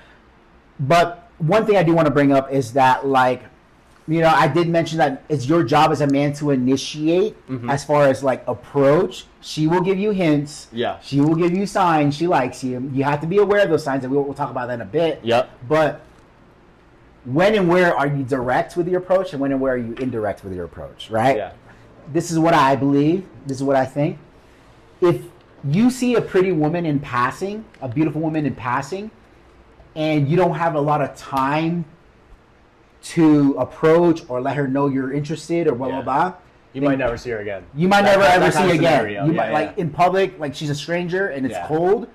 but one thing I do want to bring up is that, like, I did mention that it's your job as a man to initiate, as far as like approach. She will give you hints. Yeah. She will give you signs she likes you. You have to be aware of those signs, and we'll talk about that in a bit. Yep. But when and where are you direct with your approach, and when and where are you indirect with your approach, right? Yeah. This is what I believe. This is what I think. If you see a pretty woman in passing, a beautiful woman in passing, and you don't have a lot of time to approach or let her know you're interested or blah, Yeah. blah, blah, You might never see her again. you might That- never that ever kind see of again. scenario. You Yeah, might, yeah. like, in public, like, she's a stranger and it's Yeah. cold.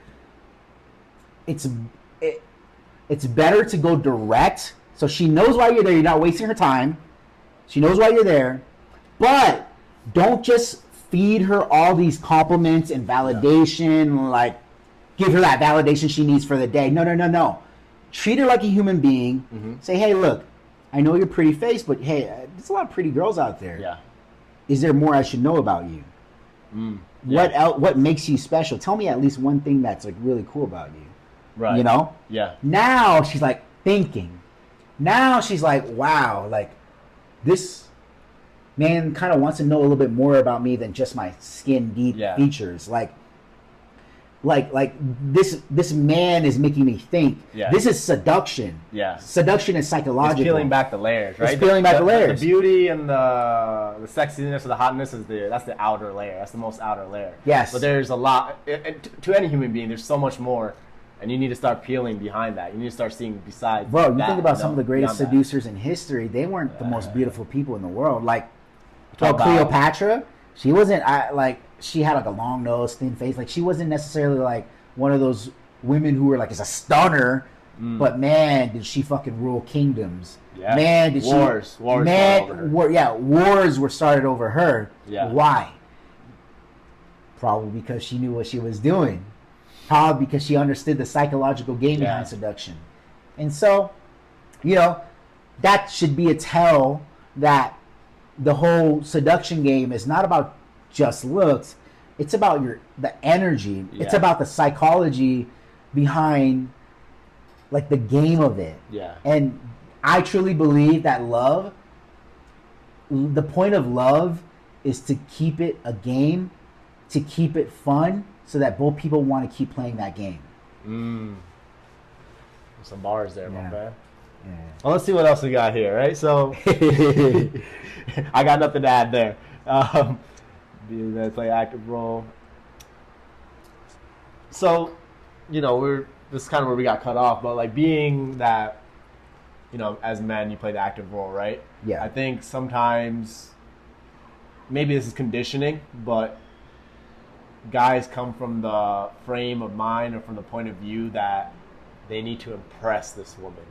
It's better to go direct, so she knows why you're there. You're not wasting her time. She knows why you're there, but don't just feed her all these compliments and validation. Like, give her that validation she needs for the day. No. Treat her like a human being. Say, hey, look, I know you're pretty face, but hey, there's a lot of pretty girls out there. Yeah. Is there more I should know about you? What else? What makes you special? Tell me at least one thing that's like really cool about you. Right. Yeah. Now she's like thinking. Now she's like, wow, like, this man kind of wants to know a little bit more about me than just my skin deep Yeah. features. Like this man is making me think. Yeah. This is seduction. Yeah. Seduction is psychological. It's peeling back the layers, right? peeling back the layers. The beauty and the sexiness or the hotness that's the outer layer. That's the most outer layer. Yes. But there's a lot to any human being. There's so much more, and you need to start peeling behind that. You need to start seeing besides. Bro, you that, think about some of the greatest beyond that. seducers in history. They weren't the most beautiful people in the world. Like, Talk about- Cleopatra, she wasn't. She had like a long nose, thin face. Like, she wasn't necessarily like one of those women who were like, is a stunner. But man, did she fucking rule kingdoms? Yeah. Man, did Wars she? started over her. Wars were started over her. Yeah. Why? Probably because she knew what she was doing. Probably because she understood the psychological game Yeah. behind seduction. And so, that should be a tell that the whole seduction game is not about just looks. It's about the energy. It's Yeah. about the psychology behind, like, the game of it. Yeah. And I truly believe that the point of love is to keep it a game, to keep it fun, so that both people want to keep playing that game. Some bars there, Yeah. my man. Well, let's see what else we got here, right? So, I got nothing to add there. They play active role. So, this is kind of where we got cut off, but like being that, as men, you play the active role, right? Yeah. I think sometimes, maybe this is conditioning, but guys come from the frame of mind or from the point of view that they need to impress this woman.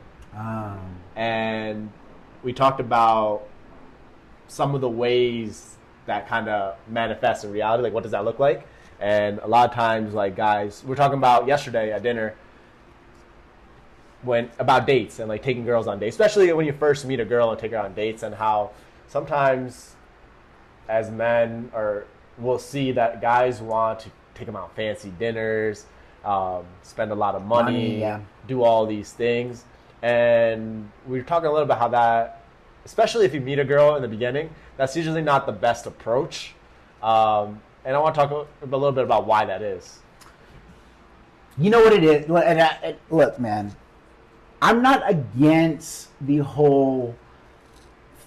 And we talked about some of the ways that kind of manifests in reality, like what does that look like? And a lot of times, like guys, we were talking about yesterday at dinner about dates and like taking girls on dates, especially when you first meet a girl and take her on dates, and how sometimes as men we'll see that guys want to take them out fancy dinners, spend a lot of money, do all these things. And we were talking a little bit how that, especially if you meet a girl in the beginning, that's usually not the best approach. And I want to talk a little bit about why that is. You know what it is? And look, man, I'm not against the whole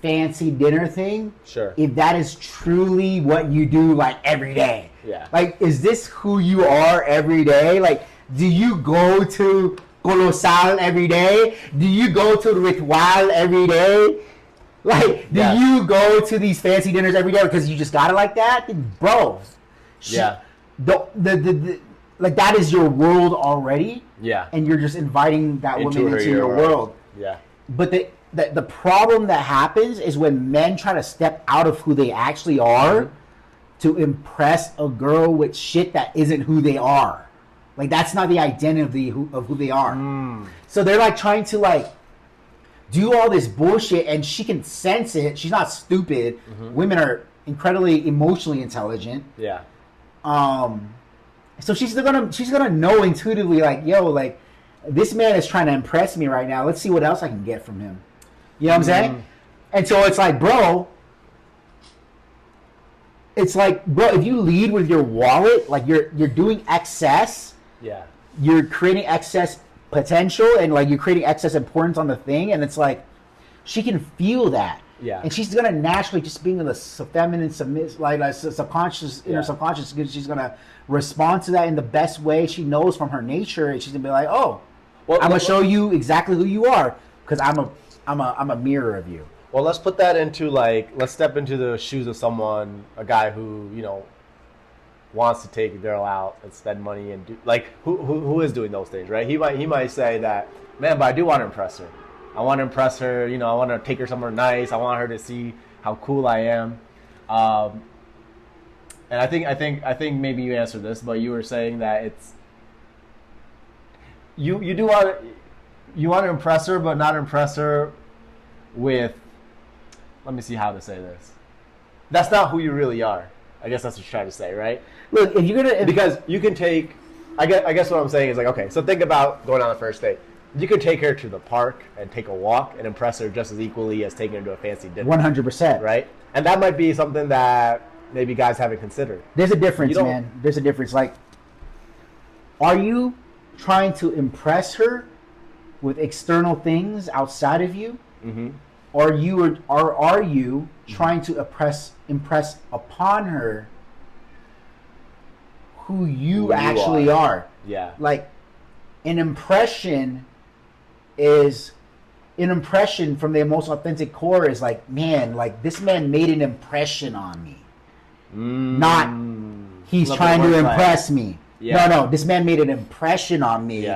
fancy dinner thing. Sure. If that is truly what you do, like, every day. Yeah. Like, is this who you are every day? Like, do you go to Colosal every day? Do you go to Ritual every day? Like, do you go to these fancy dinners every day because you just got it like that? Bro. Like, that is your world already. Yeah. And you're just inviting that woman into your world. Yeah. But the problem that happens is when men try to step out of who they actually are to impress a girl with shit that isn't who they are. Like, that's not the identity of who they are. So they're like trying to like do all this bullshit, and she can sense it. She's not stupid. Women are incredibly emotionally intelligent. Yeah. So she's gonna know intuitively, like, yo, like, this man is trying to impress me right now. Let's see what else I can get from him. You know what I'm saying? And so it's like, bro, if you lead with your wallet, like you're doing excess. Yeah. You're creating excess potential, and like you're creating excess importance on the thing, and it's like she can feel that. Yeah. And she's gonna naturally, just being in the feminine, subconscious, inner subconscious, she's gonna respond to that in the best way she knows from her nature, and she's gonna be like, "Oh, I'm gonna show you exactly who you are because I'm a mirror of you." Well, let's put that into let's step into the shoes of a guy who wants to take a girl out and spend money and do who is doing those things, right? He might say that, man, but I do want to impress her. I want to impress her. I want to take her somewhere nice. I want her to see how cool I am. And I think maybe you answered this, but you were saying that it's you want to impress her, but not impress her with. Let me see how to say this. That's not who you really are. I guess that's what you're trying to say, right? Look, if you're gonna, because you can take. I guess what I'm saying is like, okay, so think about going on a first date. You could take her to the park and take a walk and impress her just as equally as taking her to a fancy dinner. 100%, right? And that might be something that maybe guys haven't considered. There's a difference, man. There's a difference. Like, are you trying to impress her with external things outside of you, or are you trying to impress upon her who you actually are? Yeah. Like, an impression from the most authentic core is like, man, like, this man made an impression on me. Not he's trying to impress me. Yeah. No, this man made an impression on me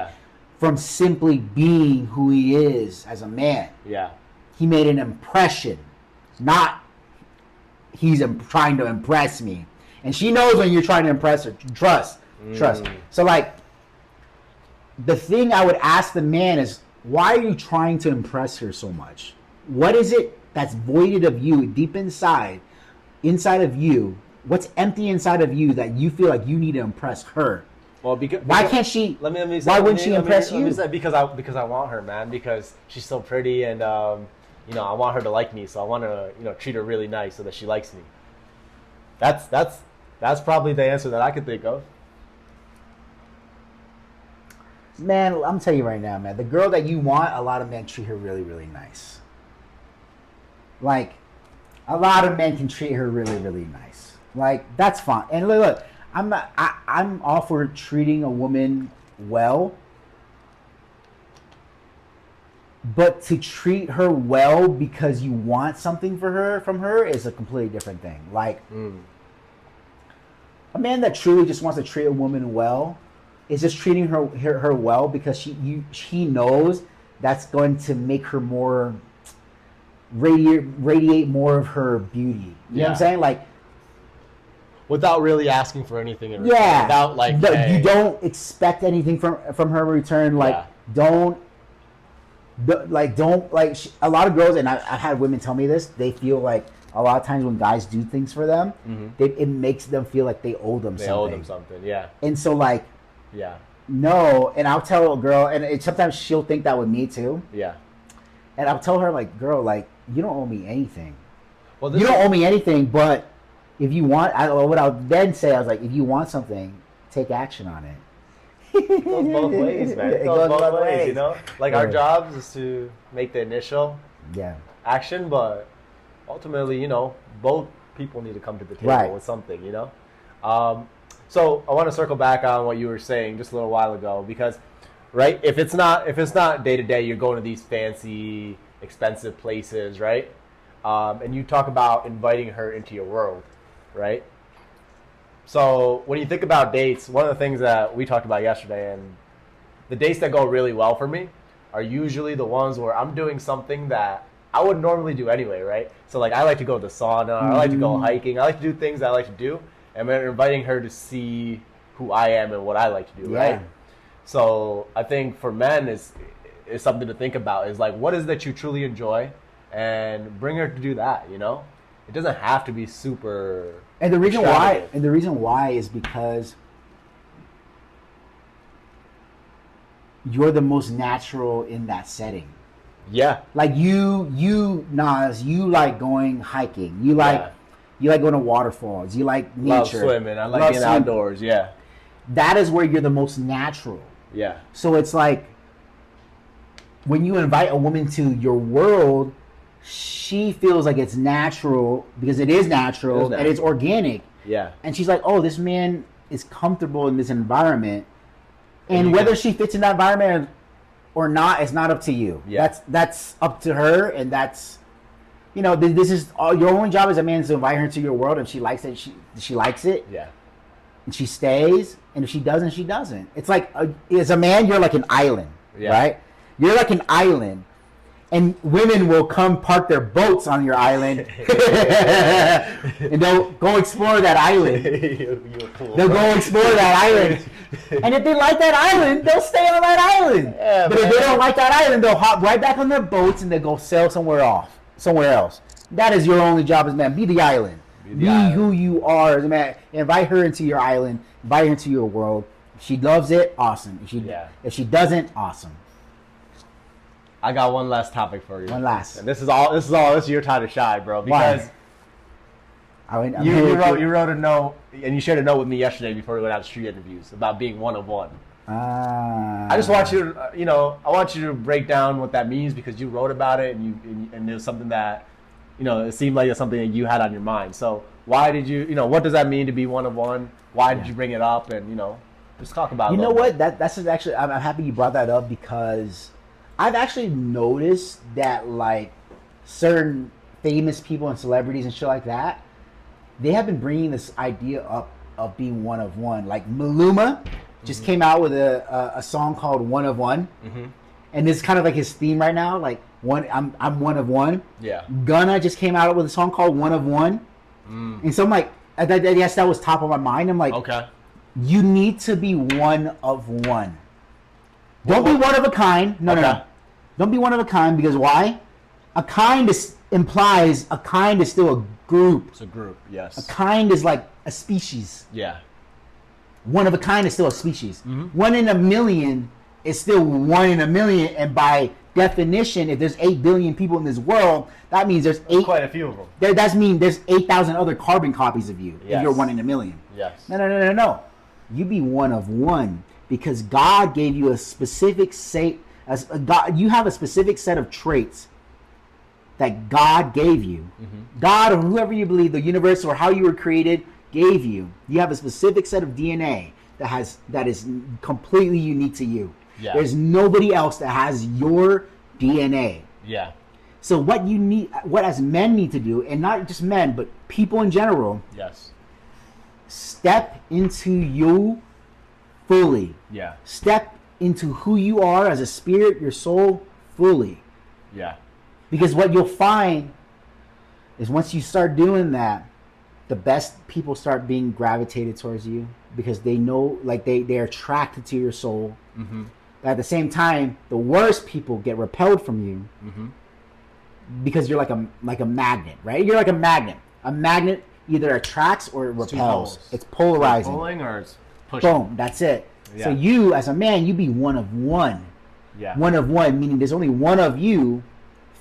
from simply being who he is as a man. Yeah. He made an impression, not he's trying to impress me. And she knows when you're trying to impress her. Trust. So, like, the thing I would ask the man is, why are you trying to impress her so much? What is it that's voided of you deep inside of you? What's empty inside of you that you feel like you need to impress her? Well, why can't she? Why wouldn't she impress you? Because I want her, man. Because she's so pretty, and I want her to like me. So I want to treat her really nice so that she likes me. That's probably the answer that I could think of. Man, I'm telling you right now, man. The girl that you want, a lot of men treat her really, really nice. Like, a lot of men can treat her really, really nice. Like, that's fine. And look, I'm all for treating a woman well. But to treat her well because you want something from her is a completely different thing. Like, a man that truly just wants to treat a woman well is just treating her well because she knows that's going to make her more radiate more of her beauty. You know what I'm saying? Like, without really asking for anything in return. yeah, Without like, you don't expect anything from her in return. Like, don't a lot of girls, and I've had women tell me this. They feel like a lot of times when guys do things for them, it makes them feel like they owe them something. They owe them something, yeah. And so, like, no, and I'll tell a girl, and sometimes she'll think that with me too. Yeah. And I'll tell her, like, girl, like, you don't owe me anything. Well, you don't owe me anything, but if you want, what I'll then say, I was like, if you want something, take action on it. It goes both ways, man. It goes both ways, you know? Like, our jobs is to make the initial action, but ultimately, you know, both people need to come to the table with something, you know? So I want to circle back on what you were saying just a little while ago, because, right, if it's not day to day, you're going to these fancy, expensive places, right? And you talk about inviting her into your world, right? So when you think about dates, one of the things that we talked about yesterday, and the dates that go really well for me are usually the ones where I'm doing something that I would normally do anyway, right? So, like, I like to go to the sauna, I like to go hiking, I like to do things I like to do, and I'm inviting her to see who I am and what I like to do, right? So I think for men is something to think about, is like, what is that you truly enjoy, and bring her to do that, you know? It doesn't have to be super. And the reason why is because you're the most natural in that setting. Yeah. Like Nas, you like going hiking. You like going to waterfalls. You like nature. Love swimming. I like being outdoors. Yeah. That is where you're the most natural. Yeah. So it's like when you invite a woman to your world, she feels like it's natural because it is natural and it's organic. Yeah. And she's like, oh, this man is comfortable in this environment. And whether she fits in that environment or not, it's not up to you. Yeah. That's up to her, and that's, you know, this is all, your only job as a man is to invite her to your world. If she likes it, she likes it. Yeah. And she stays, and if she doesn't, she doesn't. It's like, as a man, you're like an island, right? You're like an island. And women will come park their boats on your island, and they'll go explore that island. They'll go explore that island, and if they like that island, they'll stay on that island. Yeah, but if they don't like that island, they'll hop right back on their boats and they'll go sail somewhere else. That is your only job as a man. Be the island. Be who you are as a man. Invite her into your island. Invite her into your world. If she loves it, awesome. If she doesn't, awesome. I got one last topic for you. One last. And this is your time to shine, bro. Because you wrote a note, and you shared a note with me yesterday before we went out to street interviews about being one of one. I just want you to, I want you to break down what that means, because you wrote about it, and it was something that, it seemed like it's something that you had on your mind. So why did you, what does that mean to be one of one? Why did you bring it up? And, just talk about it. You know what? That's actually, I'm happy you brought that up, because I've actually noticed that, like, certain famous people and celebrities and shit like that, they have been bringing this idea up of being one of one. Like, Maluma just came out with a song called One of One. And this is kind of like his theme right now. Like, I'm one of one. Yeah. Gunna just came out with a song called One of One. And so I'm like, yes, that was top of my mind. I'm like, okay, you need to be one of one. Don't be one of a kind. No. Don't be one of a kind, because why? A kind implies a kind is still a group. It's a group, yes. A kind is like a species. Yeah. One of a kind is still a species. 1 in a million is still 1 in a million, and by definition, if there's 8 billion people in this world, that means there's quite a few of them. That means there's 8,000 other carbon copies of you if you're 1 in a million. Yes. No. You be one of one. because God gave you a specific you have a specific set of traits that God gave you. God, or whoever you believe, the universe, or how you were created, gave you. You have a specific set of DNA that is completely unique to you. Yeah. There's nobody else that has your DNA. Yeah. So what as men need to do, and not just men, but people in general, Yes. step into you fully. Yeah. Step into who you are as a spirit, your soul, fully. Yeah. Because what you'll find is once you start doing that, the best people start being gravitated towards you because they know, like they're attracted to your soul. Mm-hmm. At the same time, the worst people get repelled from you because you're like a magnet, right? You're like a magnet. A magnet either attracts or it repels. It's polarizing. It's pulling or it's pushing. Boom, that's it. Yeah. So you, as a man, you be one of one. Yeah. One of one, meaning there's only one of you.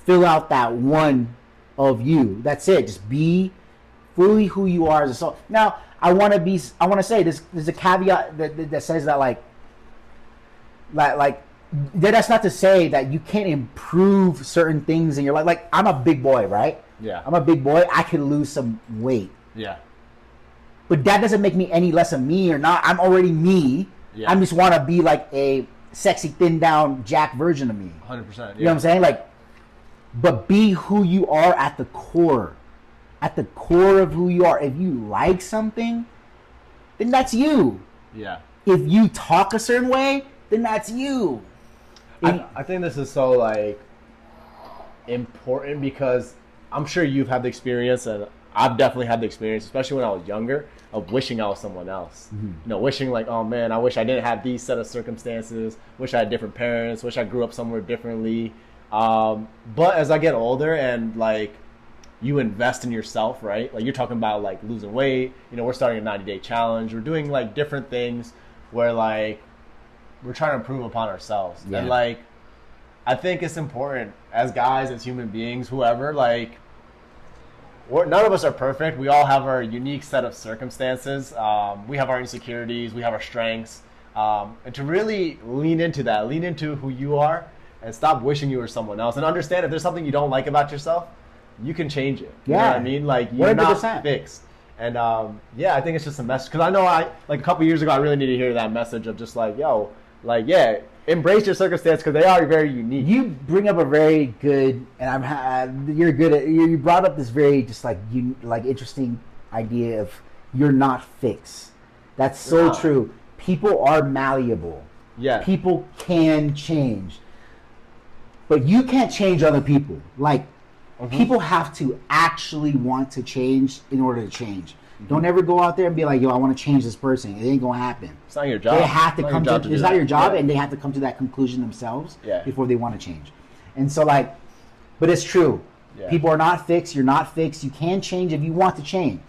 Fill out that one of you. That's it. Just be fully who you are as a soul. Now, I want to say there's a caveat that says that like that's not to say that you can't improve certain things in your life. Like, I'm a big boy, right? Yeah. I'm a big boy. I could lose some weight. Yeah. But that doesn't make me any less of me or not. I'm already me. Yeah. I just want to be like a sexy, thin down Jack version of me. 100%. Yeah. You know what I'm saying? Like, but be who you are at the core. At the core of who you are. If you like something, then that's you. Yeah. If you talk a certain way, then that's you. I think this is so like important because I'm sure you've had the experience, and I've definitely had the experience, especially when I was younger, of wishing I was someone else. You know, wishing like, oh man, I wish I didn't have these set of circumstances. Wish I had different parents. Wish I grew up somewhere differently. But as I get older and like you invest in yourself, right? Like you're talking about like losing weight. You know, we're starting a 90-day challenge. We're doing like different things where like we're trying to improve upon ourselves. Yeah. And like, I think it's important as guys, as human beings, whoever, like, none of us are perfect. We all have our unique set of circumstances. We have our insecurities. We have our strengths. And to really lean into that, lean into who you are and stop wishing you were someone else. And understand if there's something you don't like about yourself, you can change it. You know what I mean? Like, you're 100%. not fixed. And yeah, I think it's just a message. Because I know like a couple years ago, I really needed to hear that message of just like, yo, like, yeah, embrace your circumstance because they are very unique. You bring up a very good, and you're good at. You brought up this very just like interesting idea of you're not fixed. That's so true. People are malleable. Yeah. People can change, but you can't change other people. Like people have to actually want to change in order to change. Don't ever go out there and be like, yo, I want to change this person. It ain't gonna happen. It's not your job. They have to come to it's not your job, Yeah. and they have to come to that conclusion themselves Yeah. before they want to change. And so, like, but it's true. Yeah. People are not fixed. You're not fixed. You can change if you want to change,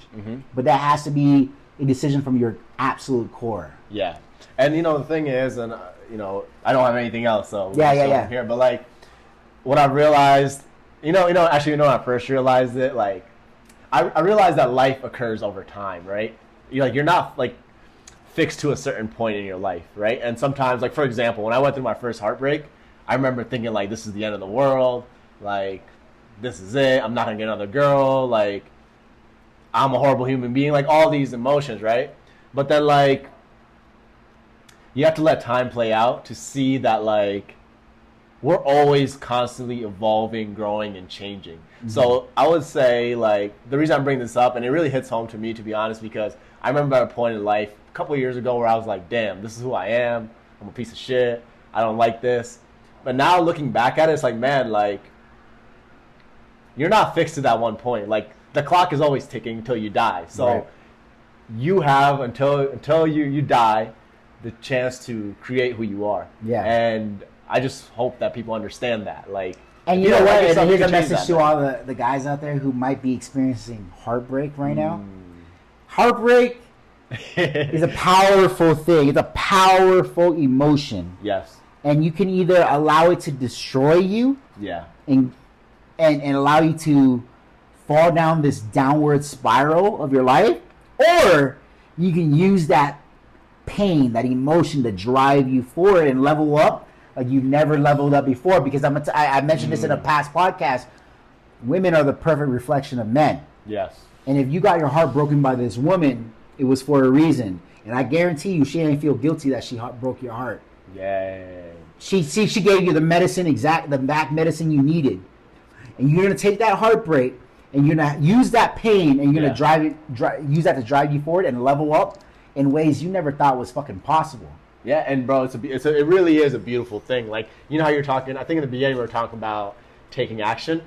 but that has to be a decision from your absolute core. Yeah. And you know the thing is, and you know, I don't have anything else, so Yeah. here. But like, what I realized, actually, when I first realized it, like, I realized that life occurs over time, right? You're not like fixed to a certain point in your life, right? And sometimes, like for example, when I went through my first heartbreak, I remember thinking like, this is the end of the world, like this is it. I'm not gonna get another girl. Like, I'm a horrible human being. Like all these emotions, right? But then like, you have to let time play out to see that like we're always constantly evolving, growing, and changing. So I would say like the reason I'm bringing this up, and it really hits home to me, to be honest, because I remember at a point in life a couple of years ago where I was like, damn, this is who I am. I'm a piece of shit. I don't like this. But now looking back at it, it's like, man, like you're not fixed to that one point. Like the clock is always ticking until you die. So Right. you have until you die the chance to create who you are. Yeah. And I just hope that people understand that. Like, And you know what? like And yourself, you here's a can change message that, to man. all the guys out there who might be experiencing heartbreak right now. Heartbreak is a powerful thing. It's a powerful emotion. Yes. And you can either allow it to destroy you Yeah. and allow you to fall down this downward spiral of your life, or you can use that pain, that emotion to drive you forward and level up like you've never leveled up before. Because I mentioned this in a past podcast. Women are the perfect reflection of men. Yes. And if you got your heart broken by this woman, it was for a reason. And I guarantee you, she ain't feel guilty that she broke your heart. Yay. She gave you the medicine, the back medicine you needed. And you're gonna take that heartbreak and you're gonna use that pain and you're gonna use that to drive you forward and level up in ways you never thought was fucking possible. Yeah, and bro, it really is a beautiful thing. Like, you know how you're talking, I think in the beginning we were talking about taking action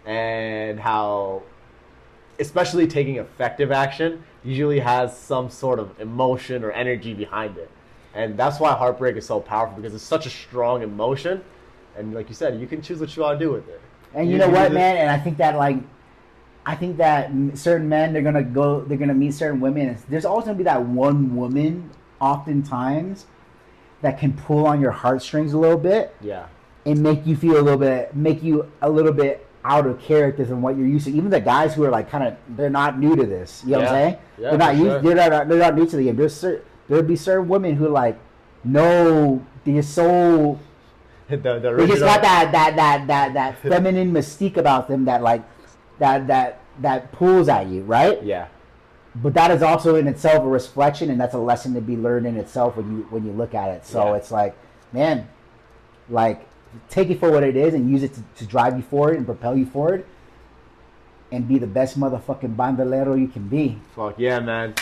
and how, especially taking effective action, usually has some sort of emotion or energy behind it. And that's why heartbreak is so powerful, because it's such a strong emotion. And like you said, you can choose what you want to do with it. And you know what, man? And I think that certain men, they're gonna meet certain women. And there's always gonna be that one woman, oftentimes, that can pull on your heartstrings a little bit. Yeah. And make you feel a little bit out of character from what you're used to. Even the guys who are like they're not new to this. You know what I'm saying? Yeah, they're not new to the game. There'll be certain women who like know they're so they just got that feminine mystique about them that like that pulls at you, right? Yeah. But that is also in itself a reflection, and that's a lesson to be learned in itself when you look at it. So it's like, man, like take it for what it is and use it to drive you forward and propel you forward and be the best motherfucking bandolero you can be. Fuck yeah, man.